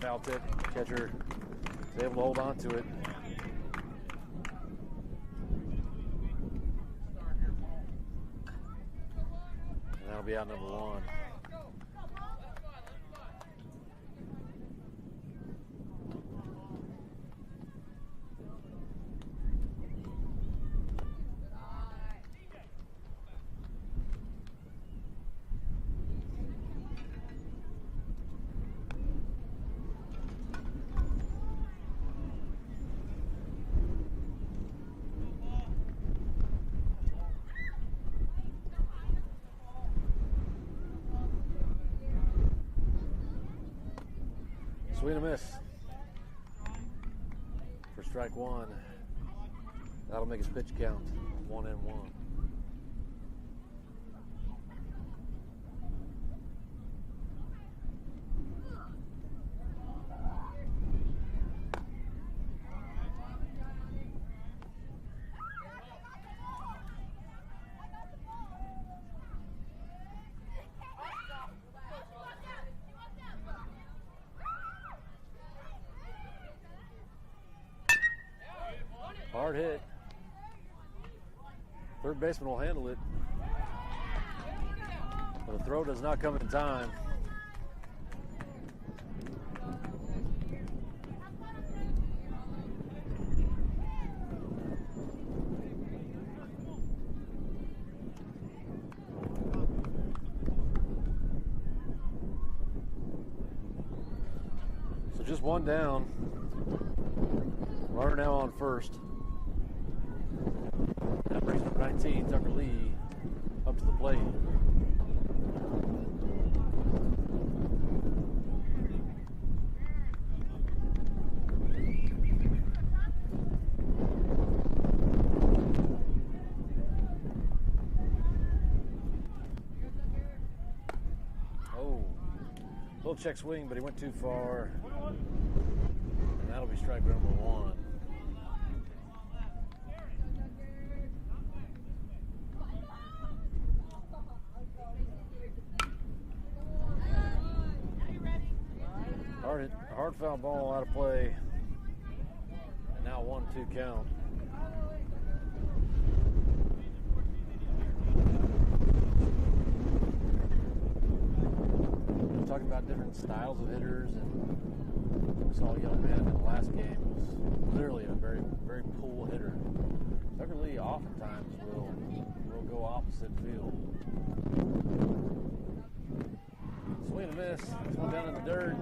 [SPEAKER 1] Foul tip. Catcher is able to hold on to it. And that'll be out number 1. Swing and a miss for strike 1. That'll make his pitch count 1-1. Hard hit. Third baseman will handle it. But the throw does not come in time. So just one down. Runner now on first. That brings number 19, Tucker Lee, up to the plate. Oh, little check swing, but he went too far. And that'll be strike number 1. Hard foul ball out of play. And now 1-2 count. We're talking about different styles of hitters, and we saw a young man in the last game was clearly a very, very pull hitter. Tucker Lee oftentimes will go opposite field. Swing and a miss. This one down in the dirt.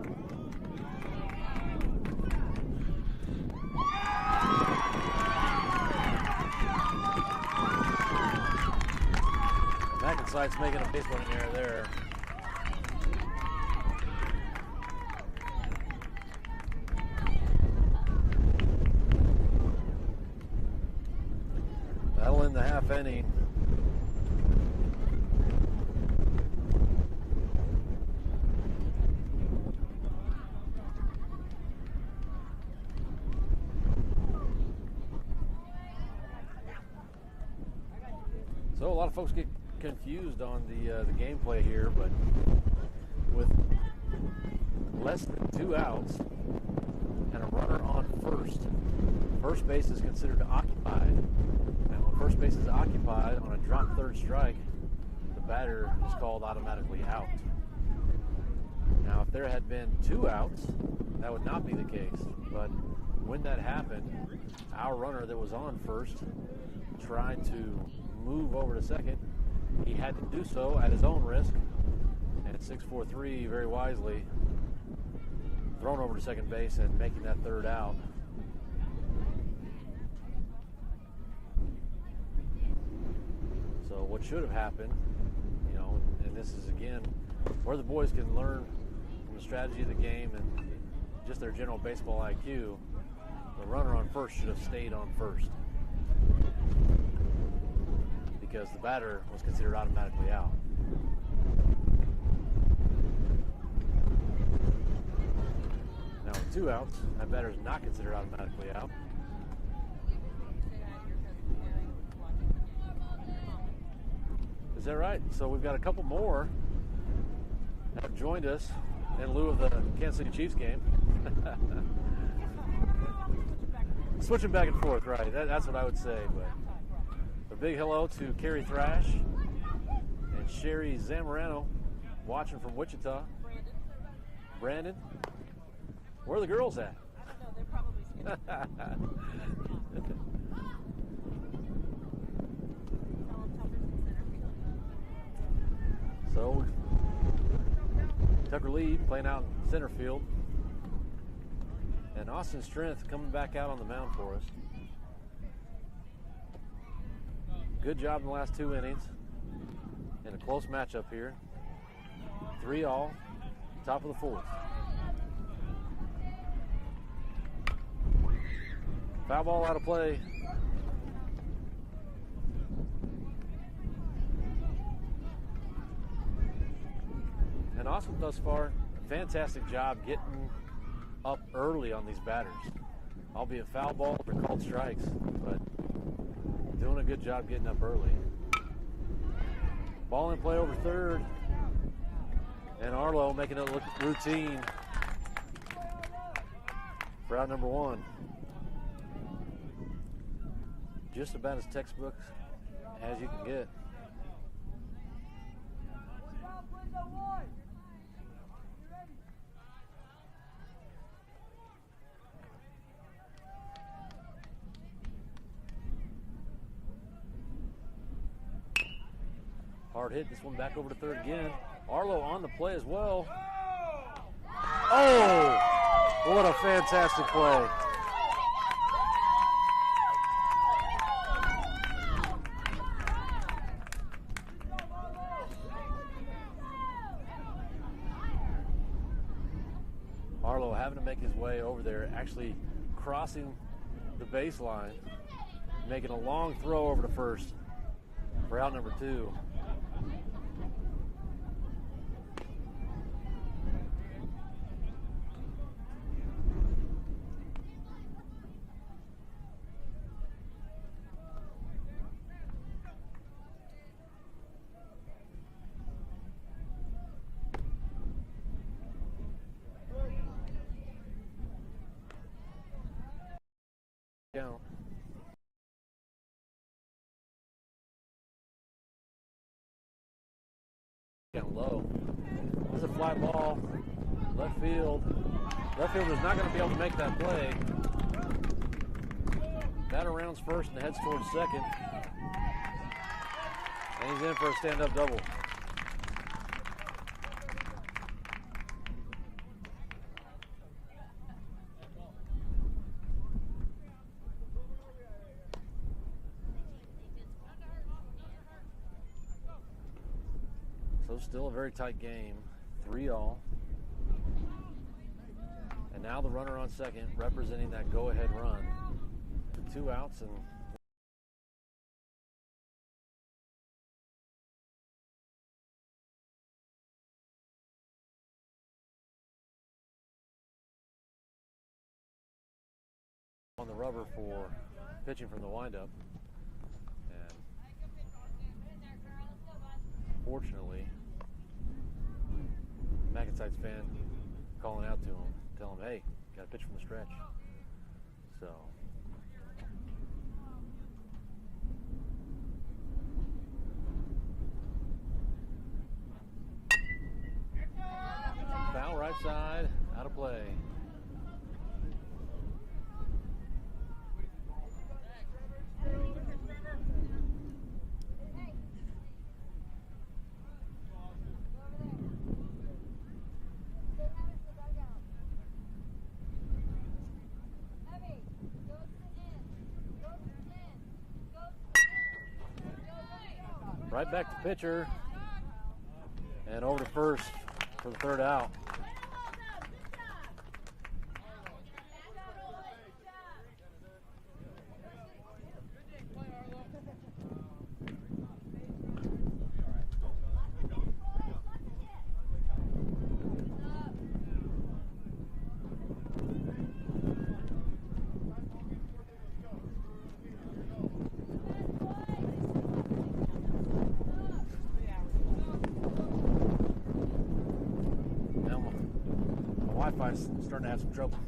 [SPEAKER 1] MacNSeitz making a base running error there. That'll end the half inning. So a lot of folks get confused on the gameplay here, but with less than 2 outs and a runner on first base is considered occupied. And when first base is occupied on a drop third strike, the batter is called automatically out. Now, if there had been 2 outs, that would not be the case. But when that happened, our runner that was on first tried to move over to second. He had to do so at his own risk, and 6-4-3 very wisely thrown over to second base and making that third out. should have happened, you know, and this is again where the boys can learn from the strategy of the game and just their general baseball IQ. The runner on first should have stayed on first because the batter was considered automatically out. Now with 2 outs, that batter is not considered automatically out. Is that right? So we've got a couple more that have joined us in lieu of the Kansas City Chiefs game. Switching back and forth, right? That's what I would say. But a big hello to Carrie Thrash and Sherry Zamorano watching from Wichita. Brandon. Where are the girls at?
[SPEAKER 3] I don't know. They're probably skipping.
[SPEAKER 1] So Tucker Lee playing out in center field. And Austin Strength coming back out on the mound for us. Good job in the last 2 innings. In a close matchup here. 3-all, top of the 4th. Foul ball out of play. And Austin thus far, fantastic job getting up early on these batters. Albeit foul balls or called strikes, but doing a good job getting up early. Ball in play over third. And Arlo making it look routine for out number 1. Just about as textbook as you can get. Hard hit, this one back over to third again. Arlo on the play as well. Oh, what a fantastic play. Arlo having to make his way over there, actually crossing the baseline, making a long throw over to first for out number 2. Down. Down low. This is a fly ball. Left field. Left fielder's not going to be able to make that play. Batter rounds first and heads towards second. And he's in for a stand-up double. So still a very tight game, 3-all. And now the runner on second, representing that go-ahead run. 2 outs and on the rubber for pitching from the windup. And fortunately, MacNSeitz fan calling out to him, telling him, hey, got to pitch from the stretch. So foul right side, out of play. Right back to pitcher. And over to first for the third out. Wi-Fi's starting to have some trouble.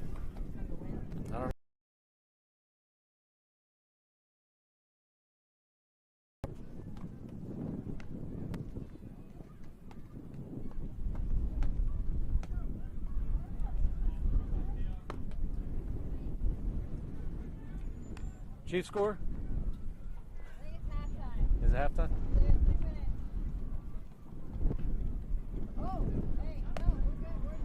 [SPEAKER 1] I don't know. Chief score?
[SPEAKER 3] I think it's halftime.
[SPEAKER 1] Is it halftime?
[SPEAKER 3] There's 2 minutes. Oh, hey, no, we're good. We're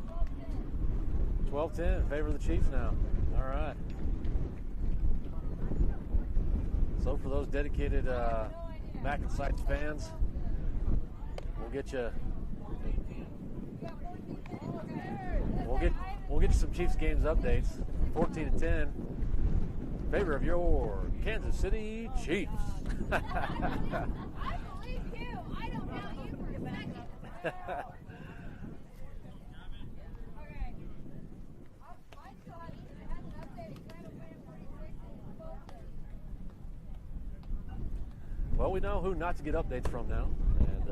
[SPEAKER 3] 12-10.
[SPEAKER 1] 12-10 in favor of the Chiefs now. All right. So for those dedicated MacNSeitz fans, we'll get you. We'll get you some Chiefs games updates. 14-10 in favor of your Kansas City Chiefs.
[SPEAKER 3] I believe you. I don't doubt you for a second. Okay. I still have an update. Title Plan 46 and 12.
[SPEAKER 1] Well, we know who not to get updates from now. And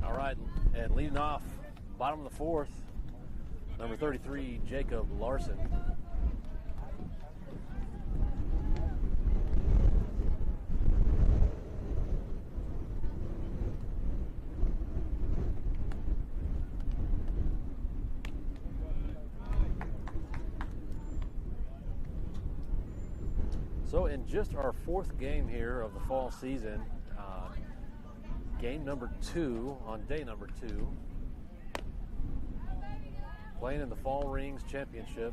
[SPEAKER 1] all right, and leading off, bottom of the fourth, number 33, Jacob Larson. So in just our fourth game here of the fall season, game number 2 on day number 2, playing in the Fall Rings Championship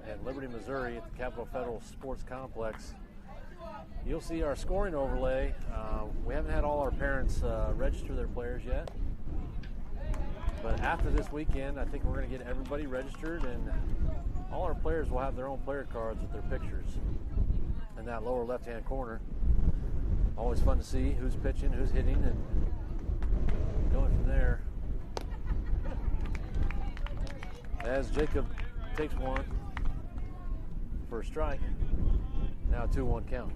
[SPEAKER 1] at Liberty, Missouri at the Capital Federal Sports Complex. You'll see our scoring overlay. We haven't had all our parents register their players yet, but after this weekend, I think we're going to get everybody registered, and all our players will have their own player cards with their pictures in that lower left-hand corner. Always fun to see who's pitching, who's hitting, and going from there. As Jacob takes one for a strike, now 2-1 count.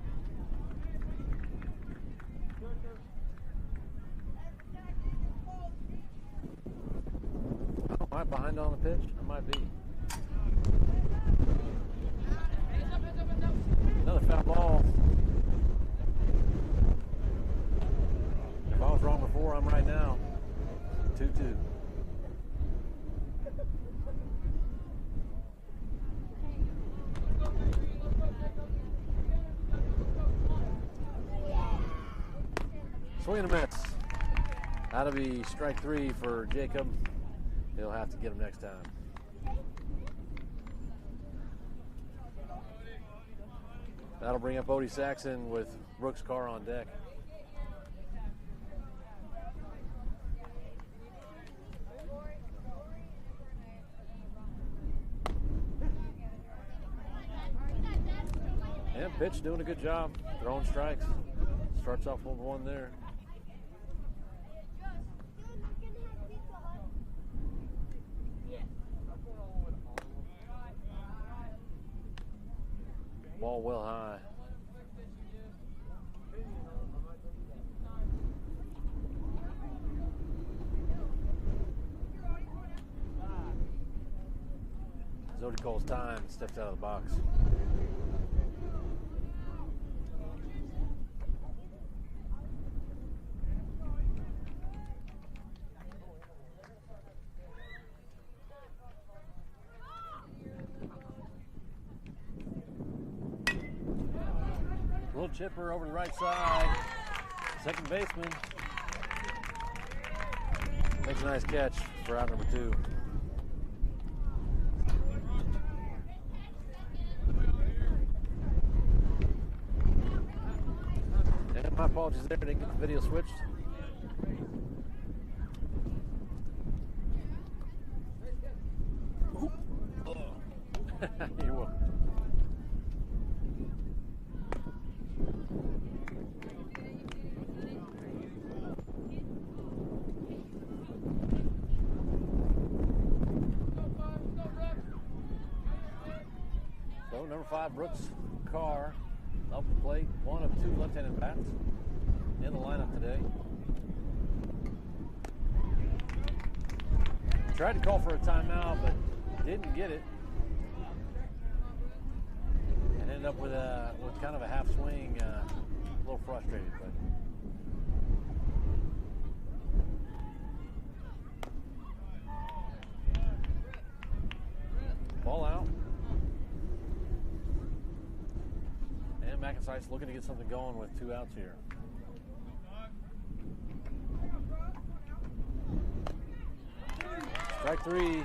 [SPEAKER 1] Oh, am I behind on the pitch? I might be. Another foul ball. If I was wrong before, I'm right now. 2-2. Swing and a miss. That'll be strike 3 for Jacob. He'll have to get him next time. That'll bring up Odie Saxon with Brooks Carr on deck. And pitch doing a good job throwing strikes. Starts off 1-1 there. Ball well high. Zodi calls time and steps out of the box. Little chipper over the right side. Second baseman makes a nice catch for out number 2. apologies there. Didn't get the video switched. You're welcome. So number 5, Brooks Carr, up the plate. One of 2 left-handed bats in the lineup today. Tried to call for a timeout, but didn't get it. And ended up with kind of a half swing, a little frustrated, but. Ball out. And MacNSeitz looking to get something going with 2 outs here. Strike 3.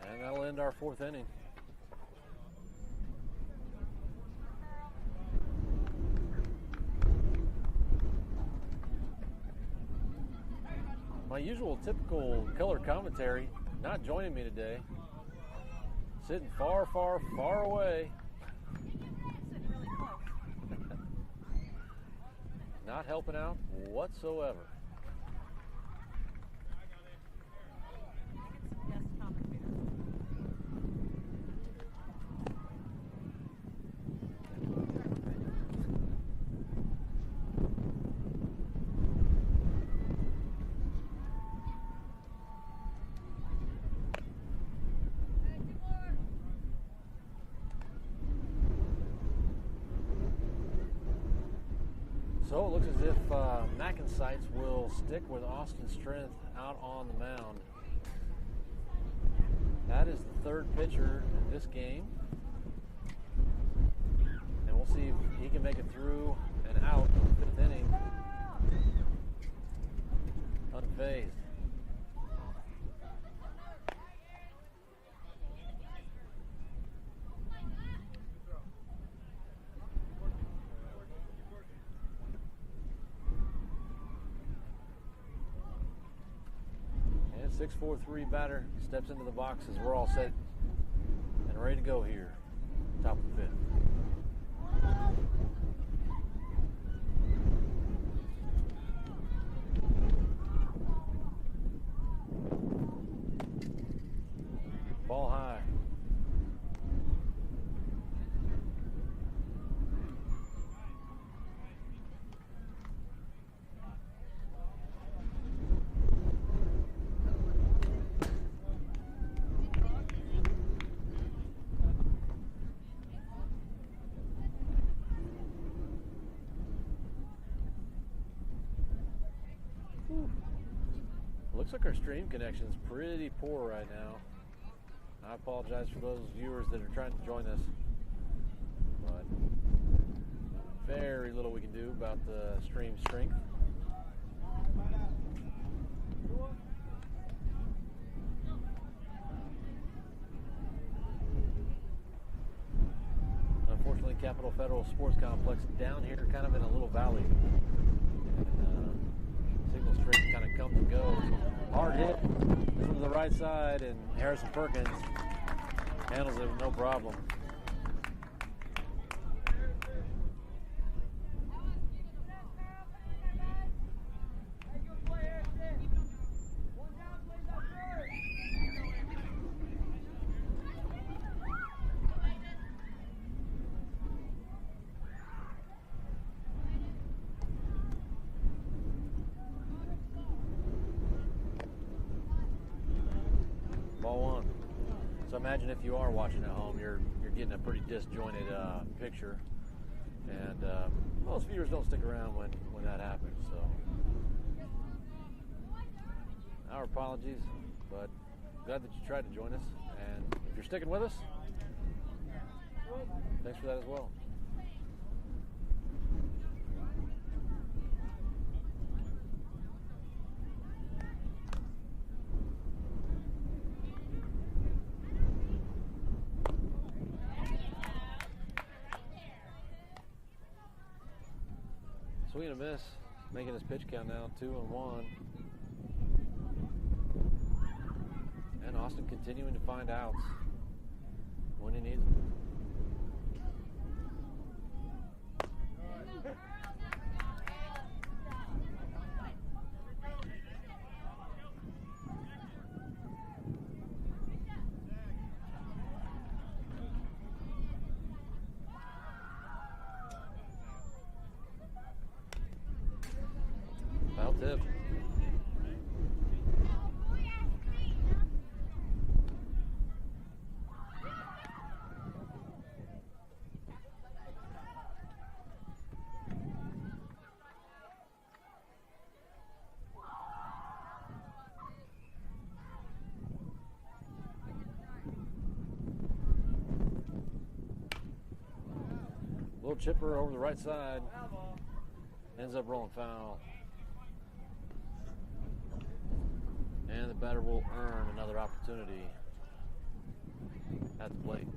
[SPEAKER 1] And that'll end our 4th inning. My usual typical color commentary not joining me today. Sitting far, far, far away. Not helping out whatsoever. So it looks as if MacNSeitz will stick with Austin Strength out on the mound. That is the 3rd pitcher in this game. And we'll see if he can make it through and out in the 5th inning. Unfazed. And 6'4" batter steps into the box as we're all set and ready to go here. Top of the 5th. Ball high. Looks like our stream connection is pretty poor right now. I apologize for those viewers that are trying to join us, but very little we can do about the stream strength. Unfortunately, Capitol Federal Sports Complex down here kind of in a little valley. Signal strength kind of comes and goes. Hard hit. This one to the right side, and Harrison Perkins handles it with no problem. Ball 1. So imagine if you are watching at home, you're getting a pretty disjointed picture, and most viewers don't stick around when that happens. So our apologies, but glad that you tried to join us, and if you're sticking with us, thanks for that as well. Swing and a miss, making his pitch count now 2-1. And Austin continuing to find outs when he needs them. Foul tip. Little chipper over the right side. Ends up rolling foul. And the batter will earn another opportunity at the plate.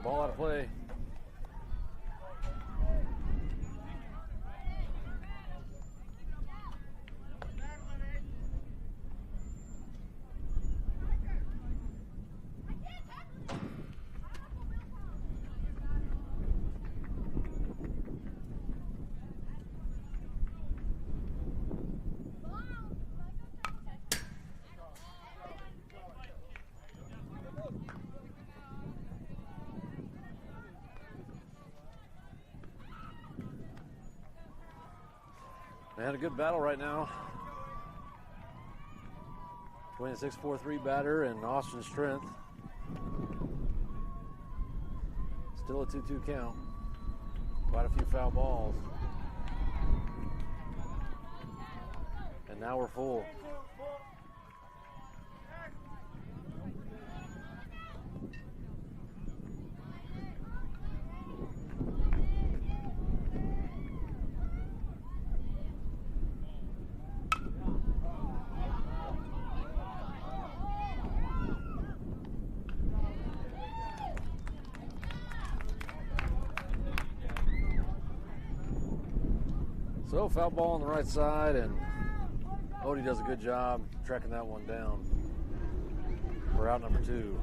[SPEAKER 1] Ball out of play. They had a good battle right now between the 6'4" batter and Austin Strength. Still a 2-2 count. Quite a few foul balls. And now we're full. So foul ball on the right side, and Odie does a good job tracking that one down for out number 2.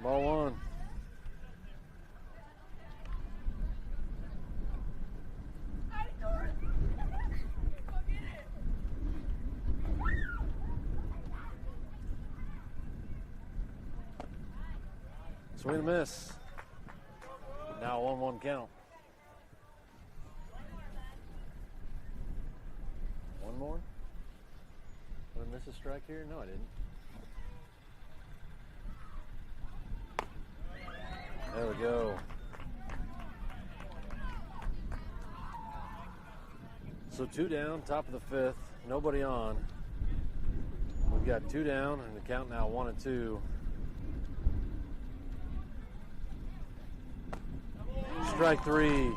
[SPEAKER 1] Ball 1. Swing and a miss. Now 1-1 count. One more? Did I miss a strike here? No, I didn't. There we go. So 2 down, top of the 5th. Nobody on. We've got 2 down, and the count now 1-2. Strike 3.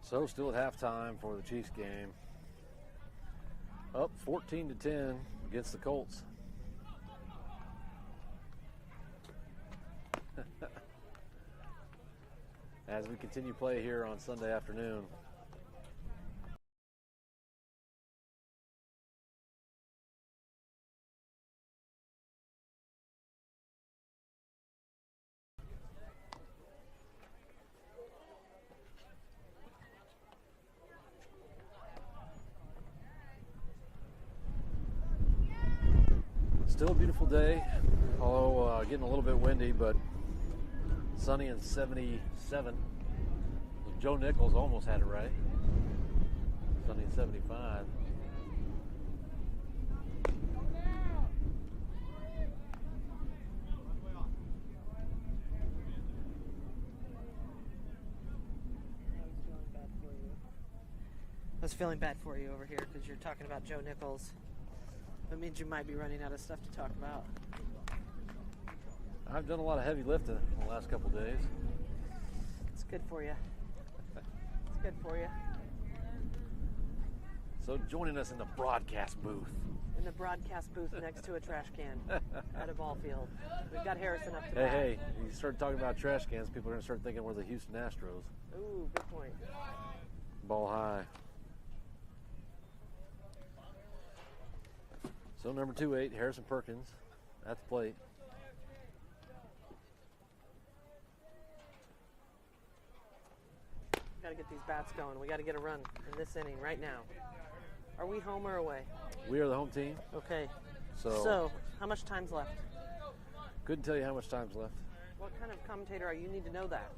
[SPEAKER 1] So still at halftime for the Chiefs game. Up 14-10 against the Colts. As we continue play here on Sunday afternoon. Still a beautiful day, although getting a little bit windy, but sunny and 77. Joe Nichols almost had it right. Sunny and 75.
[SPEAKER 4] I was feeling bad for you over here because you're talking about Joe Nichols. That means you might be running out of stuff to talk about.
[SPEAKER 1] I've done a lot of heavy lifting in the last couple days.
[SPEAKER 4] It's good for you. It's good for you.
[SPEAKER 1] So joining us in the broadcast booth.
[SPEAKER 4] In the broadcast booth next to a trash can at a ball field. We've got Harrison up to bat.
[SPEAKER 1] Hey, you start talking about trash cans, people are going to start thinking we're the Houston Astros.
[SPEAKER 4] Ooh, good point.
[SPEAKER 1] Ball high. So number 28, Harrison Perkins at the plate.
[SPEAKER 4] Got to get these bats going. We got to get a run in this inning right now. Are we home or away?
[SPEAKER 1] We are the home team.
[SPEAKER 4] Okay.
[SPEAKER 1] So
[SPEAKER 4] how much time's left?
[SPEAKER 1] couldn't tell you how much time's left.
[SPEAKER 4] What kind of commentator are you? You need to know that.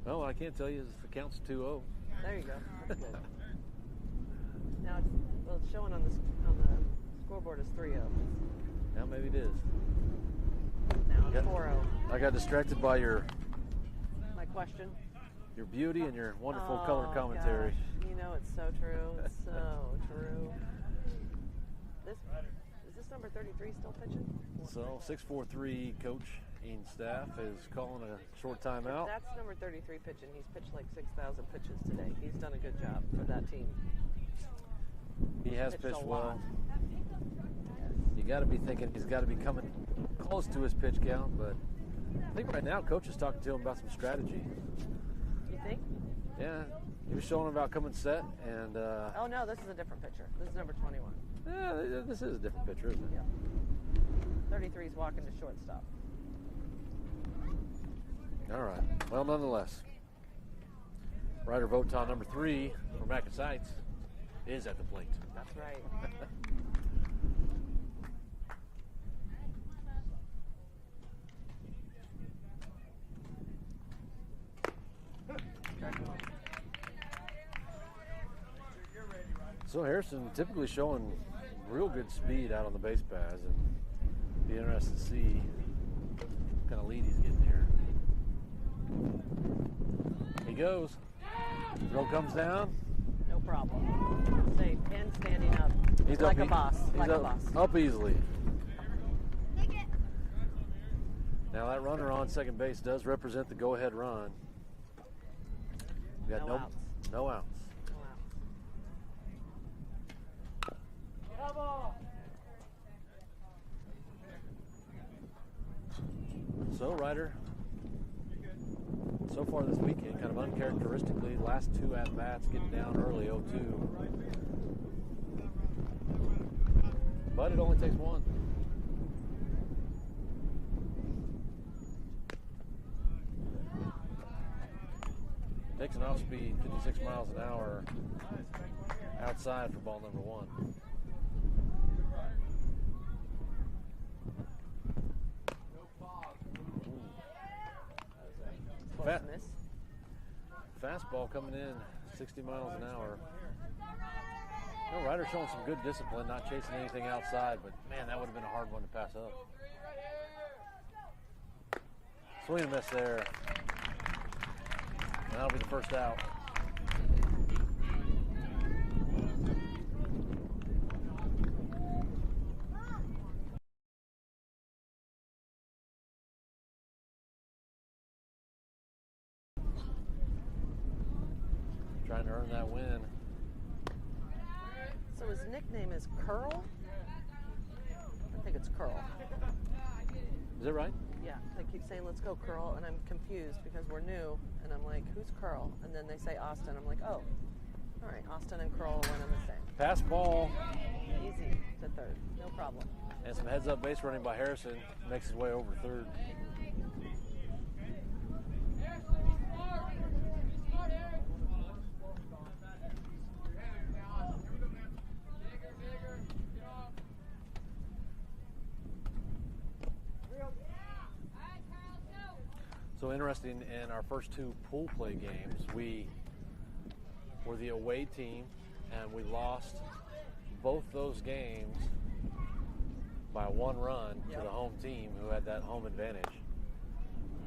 [SPEAKER 1] Well, what I can't tell you is if the count's 2-0.
[SPEAKER 4] There you go. That's good. Now it's showing on the scoreboard as 3-0.
[SPEAKER 1] Now maybe it is.
[SPEAKER 4] Now it's
[SPEAKER 1] Yeah.
[SPEAKER 4] 4-0.
[SPEAKER 1] I got distracted by your
[SPEAKER 4] Question?
[SPEAKER 1] beauty and your wonderful color commentary.
[SPEAKER 4] Gosh. You know, it's so true. It's so true. Is this number 33 still pitching?
[SPEAKER 1] So 6'4" Coach Ian Staff is calling a short timeout.
[SPEAKER 4] That's number 33 pitching. He's pitched like 6,000 pitches today. He's done a good job for that team.
[SPEAKER 1] He has
[SPEAKER 4] Pitched
[SPEAKER 1] pitched
[SPEAKER 4] a
[SPEAKER 1] well.
[SPEAKER 4] lot.
[SPEAKER 1] You got to be thinking he's got to be coming close to his pitch count, but I think right now Coach is talking to him about some strategy.
[SPEAKER 4] You think?
[SPEAKER 1] Yeah, he was showing him about coming set, and
[SPEAKER 4] Oh no, this is a different pitcher. This is number 21.
[SPEAKER 1] yeah, this is a different pitcher, isn't it?
[SPEAKER 4] Yeah. 33's walking to shortstop.
[SPEAKER 1] All right. Well, nonetheless, Ryder Voton number 3 for MacNSeitz is at the plate.
[SPEAKER 4] That's right.
[SPEAKER 1] So Harrison typically showing real good speed out on the base paths, and be interested to see what kind of lead he's getting here. He goes. Throw comes down.
[SPEAKER 4] No problem. Safe and standing up.
[SPEAKER 1] He's
[SPEAKER 4] like
[SPEAKER 1] up,
[SPEAKER 4] a boss.
[SPEAKER 1] He's
[SPEAKER 4] Like
[SPEAKER 1] up,
[SPEAKER 4] a boss.
[SPEAKER 1] up easily.
[SPEAKER 3] Take it.
[SPEAKER 1] Now that runner on second base does represent the go-ahead run. We got
[SPEAKER 4] No outs.
[SPEAKER 1] No outs. So Ryder, so far this weekend, kind of uncharacteristically, last 2 at-bats getting down early, 0-2. But it only takes one. Takes an off-speed, 56 miles an hour, outside for ball number 1.
[SPEAKER 4] Close miss.
[SPEAKER 1] Fastball coming in 60 miles an hour. No, Ryder showing some good discipline, not chasing anything outside, but man, that would have been a hard one to pass up. Swing and miss there. And that'll be the first out. earn that win.
[SPEAKER 4] So his nickname is Curl? I think it's Curl.
[SPEAKER 1] Is it right?
[SPEAKER 4] Yeah, they keep saying, let's go, Curl, and I'm confused because we're new, and I'm like, who's Curl? And then they say Austin. I'm like, oh, all right, Austin and Curl are one and the same.
[SPEAKER 1] Pass ball.
[SPEAKER 4] Easy to third, no problem.
[SPEAKER 1] And some heads-up base running by Harrison. Makes his way over third. So interesting, in our first two pool play games, we were the away team, and we lost both those games by 1 run to the home team who had that home advantage.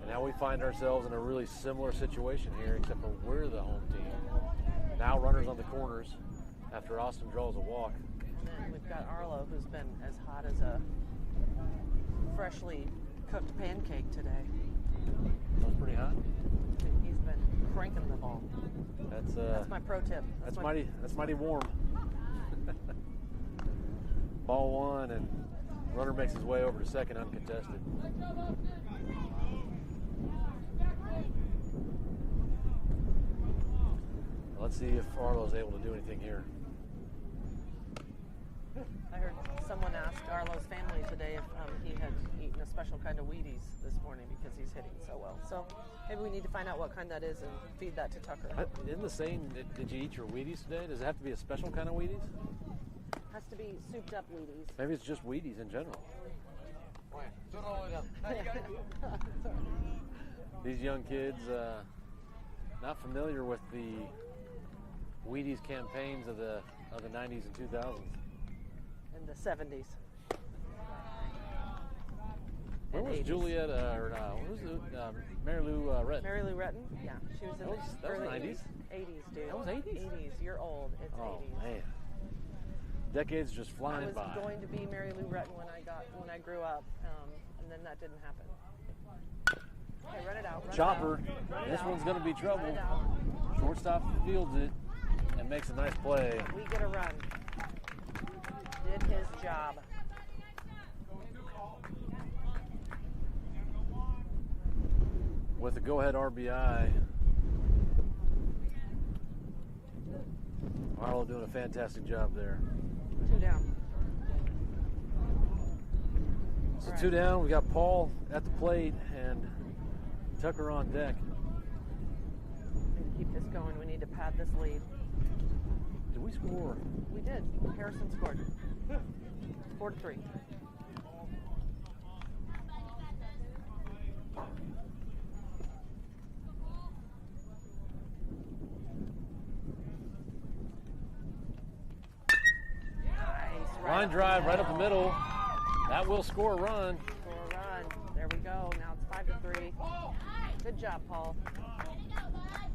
[SPEAKER 1] And now we find ourselves in a really similar situation here, except for we're the home team. Now runners on the corners after Austin draws a walk.
[SPEAKER 4] And then we've got Arlo, who's been as hot as a freshly cooked pancake today.
[SPEAKER 1] That was pretty hot.
[SPEAKER 4] He's been cranking the ball. That's my pro tip.
[SPEAKER 1] That's mighty warm. Ball 1, and runner makes his way over to second uncontested. Let's see if Arlo's able to do anything here.
[SPEAKER 4] I heard someone ask Arlo's family today if he had eaten a special kind of Wheaties this morning because he's hitting so well. So maybe we need to find out what kind that is and feed that to Tucker.
[SPEAKER 1] Isn't the saying, did you eat your Wheaties today? Does it have to be a special kind of Wheaties?
[SPEAKER 4] Has to be souped up Wheaties.
[SPEAKER 1] Maybe it's just Wheaties in general. These young kids, not familiar with the Wheaties campaigns of the 90s and 2000s.
[SPEAKER 4] In the 70s.
[SPEAKER 1] Where was
[SPEAKER 4] 80s.
[SPEAKER 1] Juliet, what was it, Mary Lou Retton?
[SPEAKER 4] Mary Lou Retton? Yeah, she was in
[SPEAKER 1] That was
[SPEAKER 4] early
[SPEAKER 1] 90s?
[SPEAKER 4] 80s, dude.
[SPEAKER 1] That was 80s?
[SPEAKER 4] 80s. You're old. It's
[SPEAKER 1] Oh,
[SPEAKER 4] 80s.
[SPEAKER 1] man. Decades just flying
[SPEAKER 4] I was
[SPEAKER 1] by.
[SPEAKER 4] going to be Mary Lou Retton when I grew up, and then that didn't happen. Okay, run it out. Run
[SPEAKER 1] Chopper.
[SPEAKER 4] It out. Run it
[SPEAKER 1] This
[SPEAKER 4] out.
[SPEAKER 1] one's going to be
[SPEAKER 4] Run
[SPEAKER 1] trouble.
[SPEAKER 4] it out.
[SPEAKER 1] Shortstop fields it and makes a nice play.
[SPEAKER 4] We get a run. Did his job.
[SPEAKER 1] With a go-ahead RBI. Arlo doing a fantastic job there.
[SPEAKER 4] 2 down.
[SPEAKER 1] So
[SPEAKER 4] All right.
[SPEAKER 1] 2 down. We got Paul at the plate and Tucker on deck.
[SPEAKER 4] We need to keep this going. We need to pad this lead.
[SPEAKER 1] Did we score?
[SPEAKER 4] We did. Harrison scored. 4-3. Nice.
[SPEAKER 1] Line drive right up the middle. That will score a run.
[SPEAKER 4] Score a run. There we go. Now it's 5-3. Good job, Paul. All right.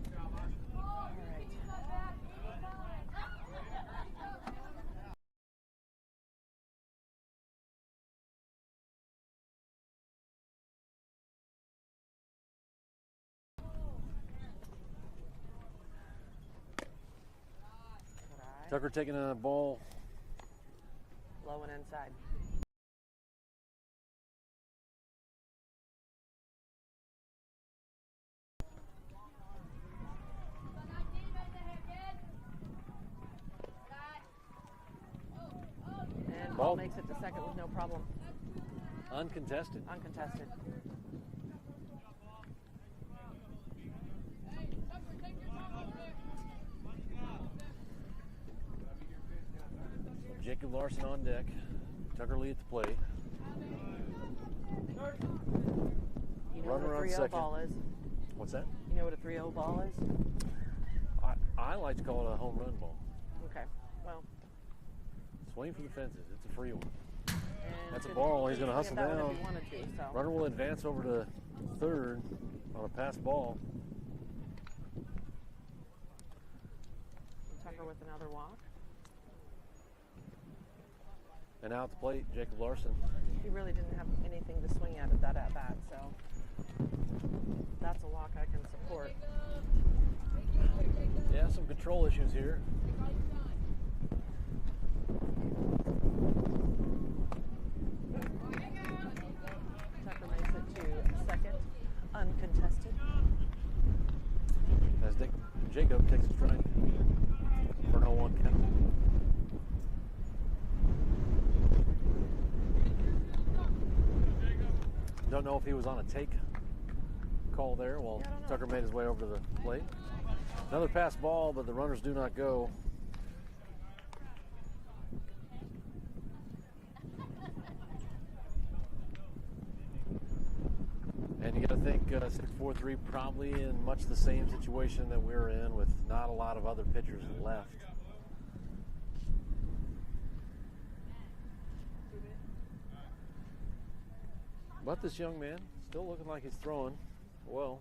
[SPEAKER 1] Tucker taking a ball.
[SPEAKER 4] Low and inside. And Paul
[SPEAKER 1] Ball.
[SPEAKER 4] makes it to second with no problem.
[SPEAKER 1] Uncontested.
[SPEAKER 4] Uncontested.
[SPEAKER 1] Jacob Larson on deck. Tucker Lee at the plate.
[SPEAKER 4] You know
[SPEAKER 1] Runner
[SPEAKER 4] what
[SPEAKER 1] on
[SPEAKER 4] a 3-0
[SPEAKER 1] second.
[SPEAKER 4] ball is?
[SPEAKER 1] What's that?
[SPEAKER 4] You know what a 3-0 ball is?
[SPEAKER 1] I like to call it a home run ball.
[SPEAKER 4] Okay. Well,
[SPEAKER 1] Swing for the fences. It's a free one.
[SPEAKER 4] and
[SPEAKER 1] That's a
[SPEAKER 4] could-
[SPEAKER 1] ball. He's going to
[SPEAKER 4] could
[SPEAKER 1] hustle
[SPEAKER 4] get that one
[SPEAKER 1] down.
[SPEAKER 4] if he wanted to, so.
[SPEAKER 1] Runner will advance over to third on a pass ball.
[SPEAKER 4] Tucker with another walk.
[SPEAKER 1] And out at the plate, Jacob Larson.
[SPEAKER 4] He really didn't have anything to swing at that at bat, so that's a walk I can support.
[SPEAKER 1] Yeah, some control. control issues here.
[SPEAKER 4] Tucker makes it to second, uncontested.
[SPEAKER 1] As Jacob takes a strike for an 0-1 count. Don't know if he was on a take call there while Tucker made his way over to the plate. Another pass ball, but the runners do not go. And you got to think 6-4-3 probably in much the same situation that we're in, with not a lot of other pitchers left. But this young man still looking like he's throwing well.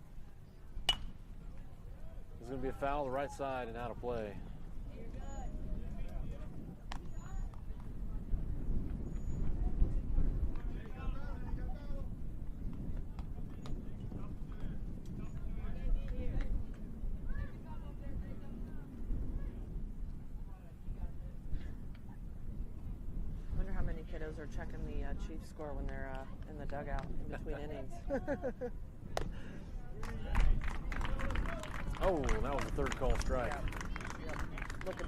[SPEAKER 1] There's going to be a foul to the right side and out of play.
[SPEAKER 4] Wonder how many kiddos are checking the Chiefs score when they're in the dugout in between innings.
[SPEAKER 1] Oh, that was the third call strike.
[SPEAKER 4] Yep. Looking.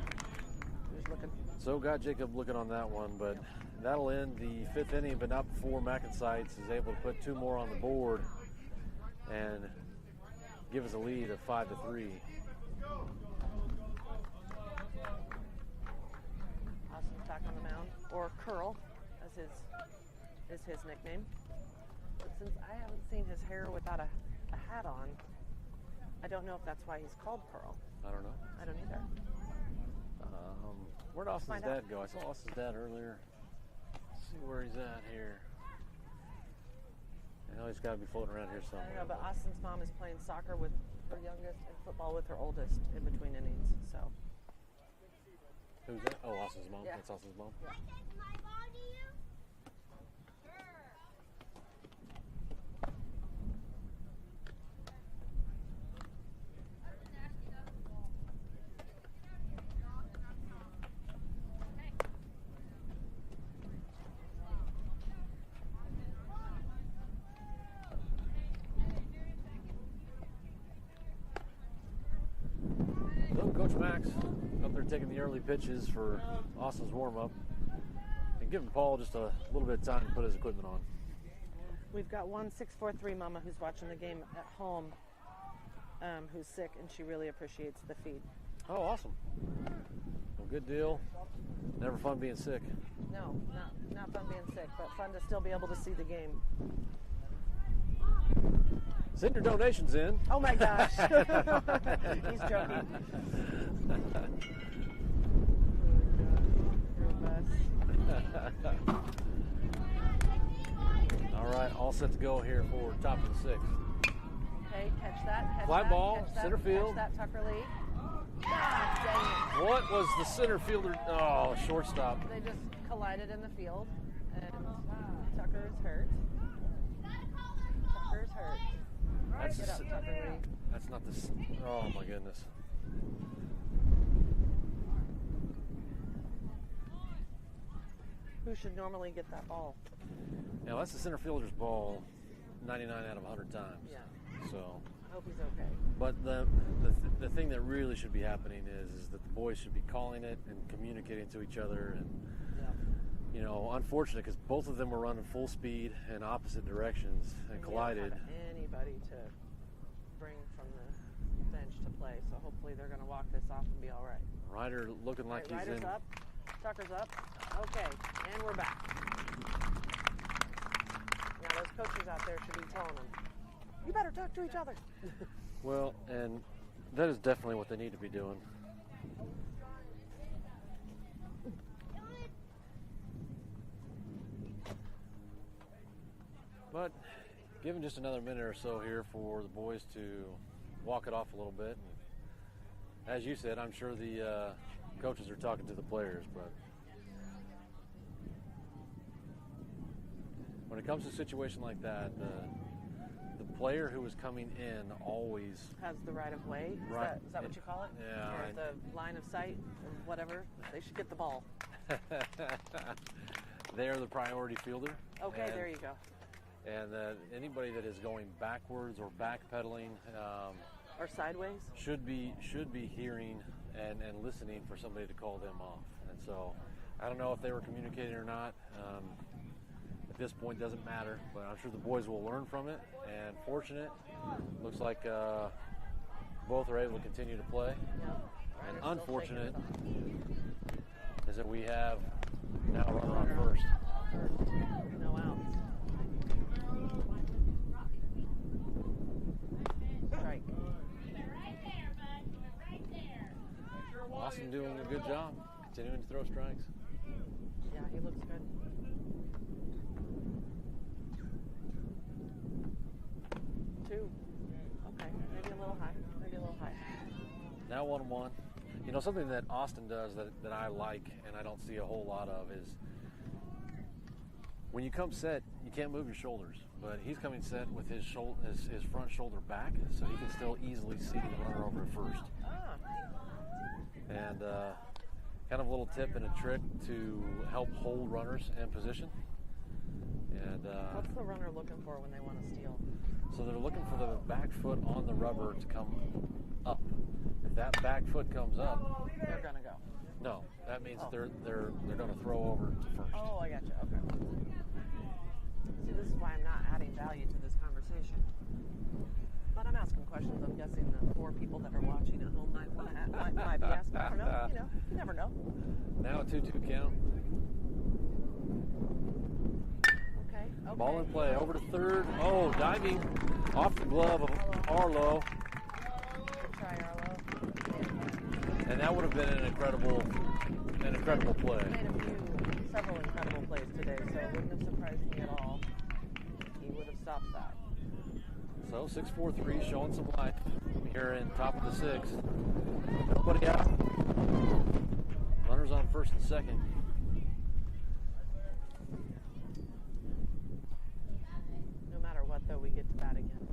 [SPEAKER 4] Just looking.
[SPEAKER 1] So got Jacob looking on that one, but that'll end the 5th inning, but not before MacNSeitz is able to put 2 more on the board and give us a lead of 5-3.
[SPEAKER 4] Austin's back on the mound, or Curl, as is his nickname. But since I haven't seen his hair without a hat on, I don't know if that's why he's called Pearl.
[SPEAKER 1] I don't know.
[SPEAKER 4] I don't either.
[SPEAKER 1] Where'd Austin's dad go? I saw Austin's dad earlier. Let's see where he's at here. I know he's got to be floating around here
[SPEAKER 4] I
[SPEAKER 1] somewhere.
[SPEAKER 4] don't know, but Austin's mom is playing soccer with her youngest and football with her oldest in between innings. So.
[SPEAKER 1] Who's that? Oh, Austin's mom.
[SPEAKER 4] Yeah.
[SPEAKER 1] That's Austin's mom.
[SPEAKER 4] Yeah.
[SPEAKER 1] So Coach Max up there taking the early pitches for Austin's warm-up and giving Paul just a little bit of time to put his equipment on.
[SPEAKER 4] We've got one 643 mama who's watching the game at home, who's sick, and she really appreciates the feed.
[SPEAKER 1] Oh, awesome. Well, good deal. Never fun being sick.
[SPEAKER 4] No, not fun being sick, but fun to still be able to see the game.
[SPEAKER 1] Send your donations in.
[SPEAKER 4] Oh my gosh. He's joking.
[SPEAKER 1] All right, all set to go here for top of the 6th.
[SPEAKER 4] Okay, catch that. Catch
[SPEAKER 1] Fly
[SPEAKER 4] that,
[SPEAKER 1] ball,
[SPEAKER 4] catch that,
[SPEAKER 1] center field.
[SPEAKER 4] Catch that, Tucker Lee. God dang
[SPEAKER 1] What was the center fielder? Oh, shortstop.
[SPEAKER 4] it. They just collided in the field, and Tucker is hurt. Tucker's hurt.
[SPEAKER 1] That's
[SPEAKER 4] Get up, Tucker Lee.
[SPEAKER 1] That's not the. Oh my goodness.
[SPEAKER 4] Who should normally get that ball?
[SPEAKER 1] Yeah, that's the center fielder's ball 99 out of 100 times.
[SPEAKER 4] Yeah.
[SPEAKER 1] So,
[SPEAKER 4] I hope he's okay.
[SPEAKER 1] but the thing that really should be happening is that the boys should be calling it and communicating to each other, and
[SPEAKER 4] Yeah.
[SPEAKER 1] you know, unfortunate because both of them were running full speed in opposite directions and collided.
[SPEAKER 4] We don't have anybody to bring from the bench to play, so hopefully they're going to walk this off and be all right.
[SPEAKER 1] Ryder looking like
[SPEAKER 4] All right,
[SPEAKER 1] he's
[SPEAKER 4] Ryder's
[SPEAKER 1] in.
[SPEAKER 4] up. Tucker's up. Okay, and we're back. Now those coaches out there should be telling them, you better talk to each other.
[SPEAKER 1] Well, and that is definitely what they need to be doing. But given just another minute or so here for the boys to walk it off a little bit. And as you said, I'm sure the coaches are talking to the players, but when it comes to a situation like that, the player who is coming in always
[SPEAKER 4] Has the right of way.
[SPEAKER 1] Right.
[SPEAKER 4] Is that what you call it?
[SPEAKER 1] Yeah,
[SPEAKER 4] Or
[SPEAKER 1] right.
[SPEAKER 4] the line of sight or whatever. They should get the ball.
[SPEAKER 1] they're the priority fielder.
[SPEAKER 4] Okay,
[SPEAKER 1] And-
[SPEAKER 4] there you go.
[SPEAKER 1] And anybody that is going backwards or backpedaling
[SPEAKER 4] Or sideways.
[SPEAKER 1] should be hearing and listening for somebody to call them off. And so I don't know if they were communicating or not. At this point, doesn't matter. But I'm sure the boys will learn from it. And fortunate, looks like both are able to continue to play.
[SPEAKER 4] Yeah.
[SPEAKER 1] And
[SPEAKER 4] Still
[SPEAKER 1] unfortunate
[SPEAKER 4] shaking
[SPEAKER 1] is that we have now a runner on first.
[SPEAKER 4] it off. No outs. Strike.
[SPEAKER 1] Austin doing a good job, continuing to throw strikes.
[SPEAKER 4] Yeah, he looks good. 2. Okay, maybe a little high. Maybe a little high.
[SPEAKER 1] Now 1-1. You know, something that Austin does that I like and I don't see a whole lot of is when you come set, you can't move your shoulders. But he's coming set with his front shoulder back, so he can still easily see the runner over at first.
[SPEAKER 4] Ah,
[SPEAKER 1] And kind of a little tip and a trick to help hold runners in position. And
[SPEAKER 4] what's the runner looking for when they want to steal?
[SPEAKER 1] so they're looking for the back foot on the rubber to come up. If that back foot comes up,
[SPEAKER 4] They're gonna go.
[SPEAKER 1] no, that means
[SPEAKER 4] Oh.
[SPEAKER 1] they're going to throw over to first.
[SPEAKER 4] Oh, I got you. Okay. See, this is why I'm not adding value to this conversation. But I'm asking questions. I'm guessing the 4 people that are watching at home might be asking. I don't know. You never know.
[SPEAKER 1] Now a 2-2 count.
[SPEAKER 4] Okay.
[SPEAKER 1] Ball in play over to third. Oh, diving off the glove of Arlo,
[SPEAKER 4] Good try, Arlo.
[SPEAKER 1] and that would have been an incredible play.
[SPEAKER 4] He made several incredible plays today, so it wouldn't have surprised me at all. He would have stopped that.
[SPEAKER 1] So 6-4-3 showing some life here in top of the 6th. Nobody out. Runners on first and second.
[SPEAKER 4] No matter what, though, we get to bat again.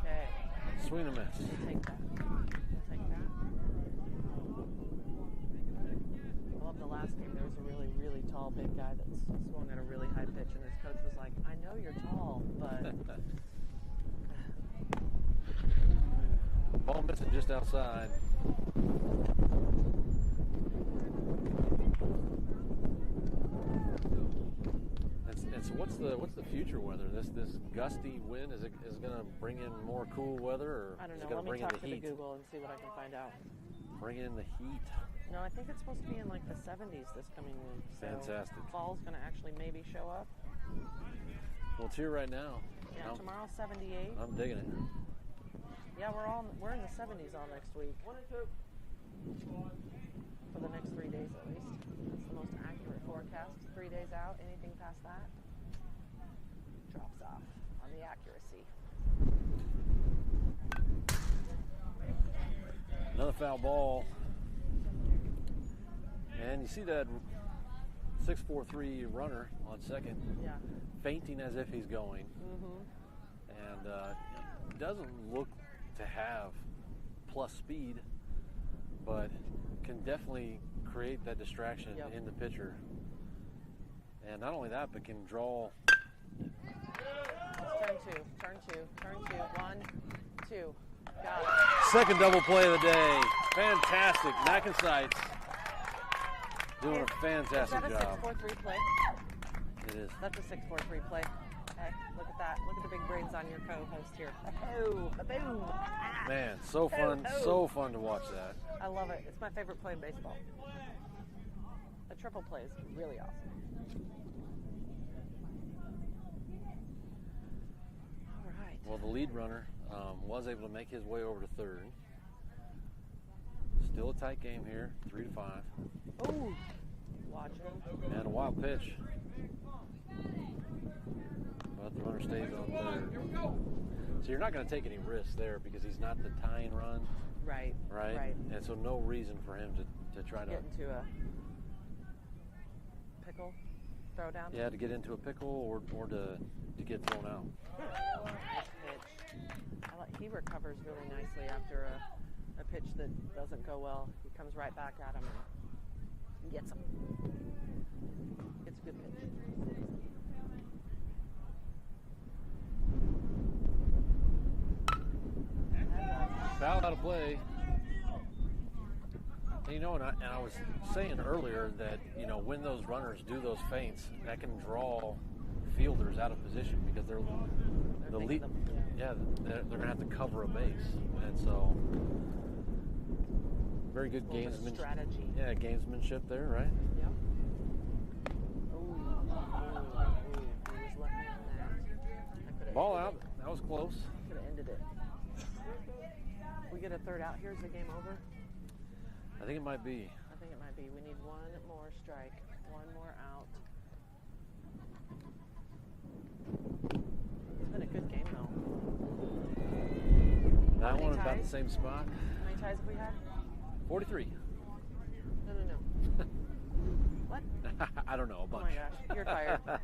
[SPEAKER 4] Okay.
[SPEAKER 1] Swing and miss.
[SPEAKER 4] We'll take that. We'll take that. I love the last game. There was a really, really tall, big guy that swung at a really high pitch, and his coach was like, I know you're tall, but...
[SPEAKER 1] Ball missing just outside. And so what's the future weather? This gusty wind is going to bring in more cool weather, or
[SPEAKER 4] I don't
[SPEAKER 1] is
[SPEAKER 4] know.
[SPEAKER 1] it going
[SPEAKER 4] Let
[SPEAKER 1] to
[SPEAKER 4] me
[SPEAKER 1] bring in
[SPEAKER 4] talk
[SPEAKER 1] the
[SPEAKER 4] to the
[SPEAKER 1] heat?
[SPEAKER 4] Google and see what I can find out.
[SPEAKER 1] Bring in the heat.
[SPEAKER 4] No, I think it's supposed to be in like the 70s this coming week. So
[SPEAKER 1] Fantastic.
[SPEAKER 4] Fall's going to actually maybe show up.
[SPEAKER 1] Well, it's here right now.
[SPEAKER 4] Yeah,
[SPEAKER 1] I'm-
[SPEAKER 4] tomorrow's 78.
[SPEAKER 1] I'm digging it.
[SPEAKER 4] Yeah, we're in the 70s all next week. For the next 3 days at least. That's the most accurate forecast. 3 days out, anything past that drops off on the accuracy.
[SPEAKER 1] Another foul ball. And you see that 6-4-3 runner on second
[SPEAKER 4] Yeah.
[SPEAKER 1] fainting as if he's going.
[SPEAKER 4] Mm-hmm.
[SPEAKER 1] And doesn't look to have plus speed, but can definitely create that distraction
[SPEAKER 4] Yep.
[SPEAKER 1] in the pitcher. And not only that, but can draw.
[SPEAKER 4] Turn two. 1, 2. Got it.
[SPEAKER 1] Second double play of the day. Fantastic. MacNSeitz doing a fantastic
[SPEAKER 4] Is that a
[SPEAKER 1] job.
[SPEAKER 4] 6-4-3 play?
[SPEAKER 1] It is.
[SPEAKER 4] That's a 6-4-3 play. Hey, look at that. Look at the big brains on your co-host here. Oh, boom.
[SPEAKER 1] Man, so fun, so fun to watch that.
[SPEAKER 4] I love it. It's my favorite play in baseball. A triple play is really awesome. All right.
[SPEAKER 1] Well, the lead runner was able to make his way over to third. Still a tight game here, 3-5.
[SPEAKER 4] Ooh. Watch him.
[SPEAKER 1] And a wild pitch. But the runner stays on third. So you're not going to take any risks there because he's not the tying run,
[SPEAKER 4] Right.
[SPEAKER 1] right? And so no reason for him to try to
[SPEAKER 4] Get into a pickle, throw down.
[SPEAKER 1] to get into a pickle or to get thrown out.
[SPEAKER 4] He recovers really nicely after a pitch that doesn't go well. He comes right back at him and gets him. It's a good pitch.
[SPEAKER 1] Foul out of play. And, you know, and I was saying earlier that, you know, when those runners do those feints, that can draw fielders out of position because they're going to have to cover a base. And so, very good gamesmanship.
[SPEAKER 4] Strategy.
[SPEAKER 1] Yeah, gamesmanship there, right?
[SPEAKER 4] Yep. Ooh, he was lucky on that.
[SPEAKER 1] Ball out. That was close.
[SPEAKER 4] Could have ended it. We get a third out here. Is the game over?
[SPEAKER 1] I think it might be.
[SPEAKER 4] I think it might be. We need one more strike. One more out. It's been a good game, though.
[SPEAKER 1] That one about the same spot.
[SPEAKER 4] How many ties have we had?
[SPEAKER 1] 43.
[SPEAKER 4] No. What?
[SPEAKER 1] I don't know, a bunch.
[SPEAKER 4] Oh my gosh, you're tired. I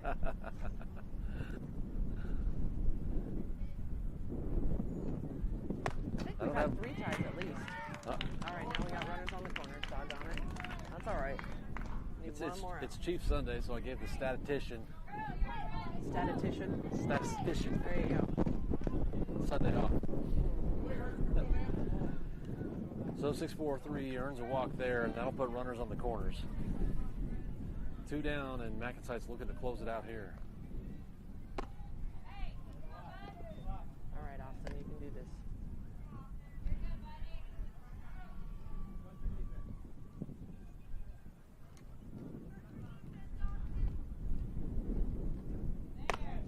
[SPEAKER 4] think we've had 3 ties at least. All right, now we got runners on the corners. Doggone it. That's all right. Need one more out.
[SPEAKER 1] It's Chief Sunday, so I gave the statistician.
[SPEAKER 4] Statistician. There you go.
[SPEAKER 1] Sunday off. So 6-4-3 earns a walk there, and that'll put runners on the corners. 2 down, and MacNSeitz looking to close it out here.
[SPEAKER 4] All right, Austin, you can do this.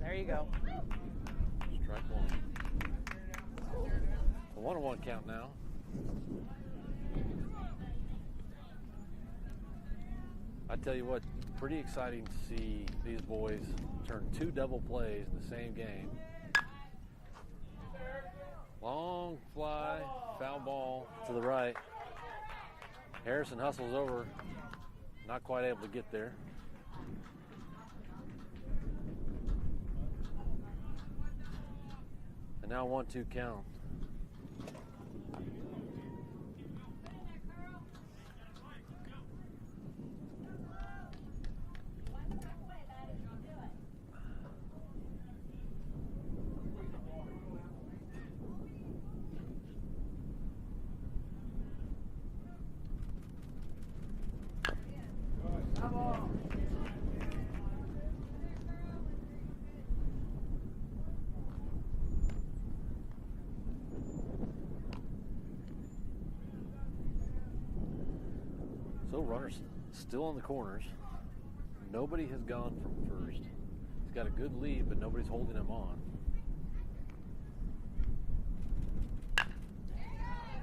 [SPEAKER 4] There you go.
[SPEAKER 1] Strike one. A 1-1 count now. I tell you what, pretty exciting to see these boys turn 2 double plays in the same game. Long fly, foul ball to the right. Harrison hustles over, not quite able to get there. And now 1-2 count. So runners still on the corners. Nobody has gone from first. He's got a good lead, but nobody's holding him on.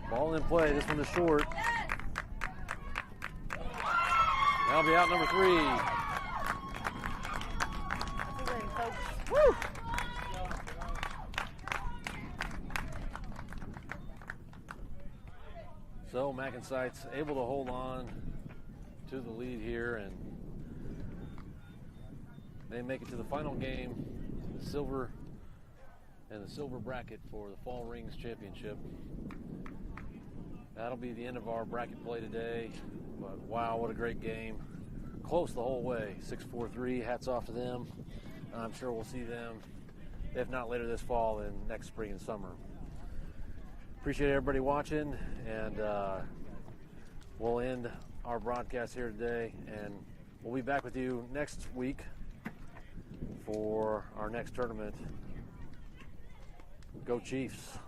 [SPEAKER 1] Ball in play. This one is short. That'll be out number 3.
[SPEAKER 4] That's a win, folks. Woo!
[SPEAKER 1] So MacNSeitz able to hold on to the lead here, and they make it to the final game, the silver bracket for the Fall Rings Championship. That'll be the end of our bracket play today, but wow, what a great game. Close the whole way, 6-4-3, hats off to them. I'm sure we'll see them, if not later this fall, then next spring and summer. Appreciate everybody watching, and we'll end our broadcast here today, and we'll be back with you next week for our next tournament. Go Chiefs.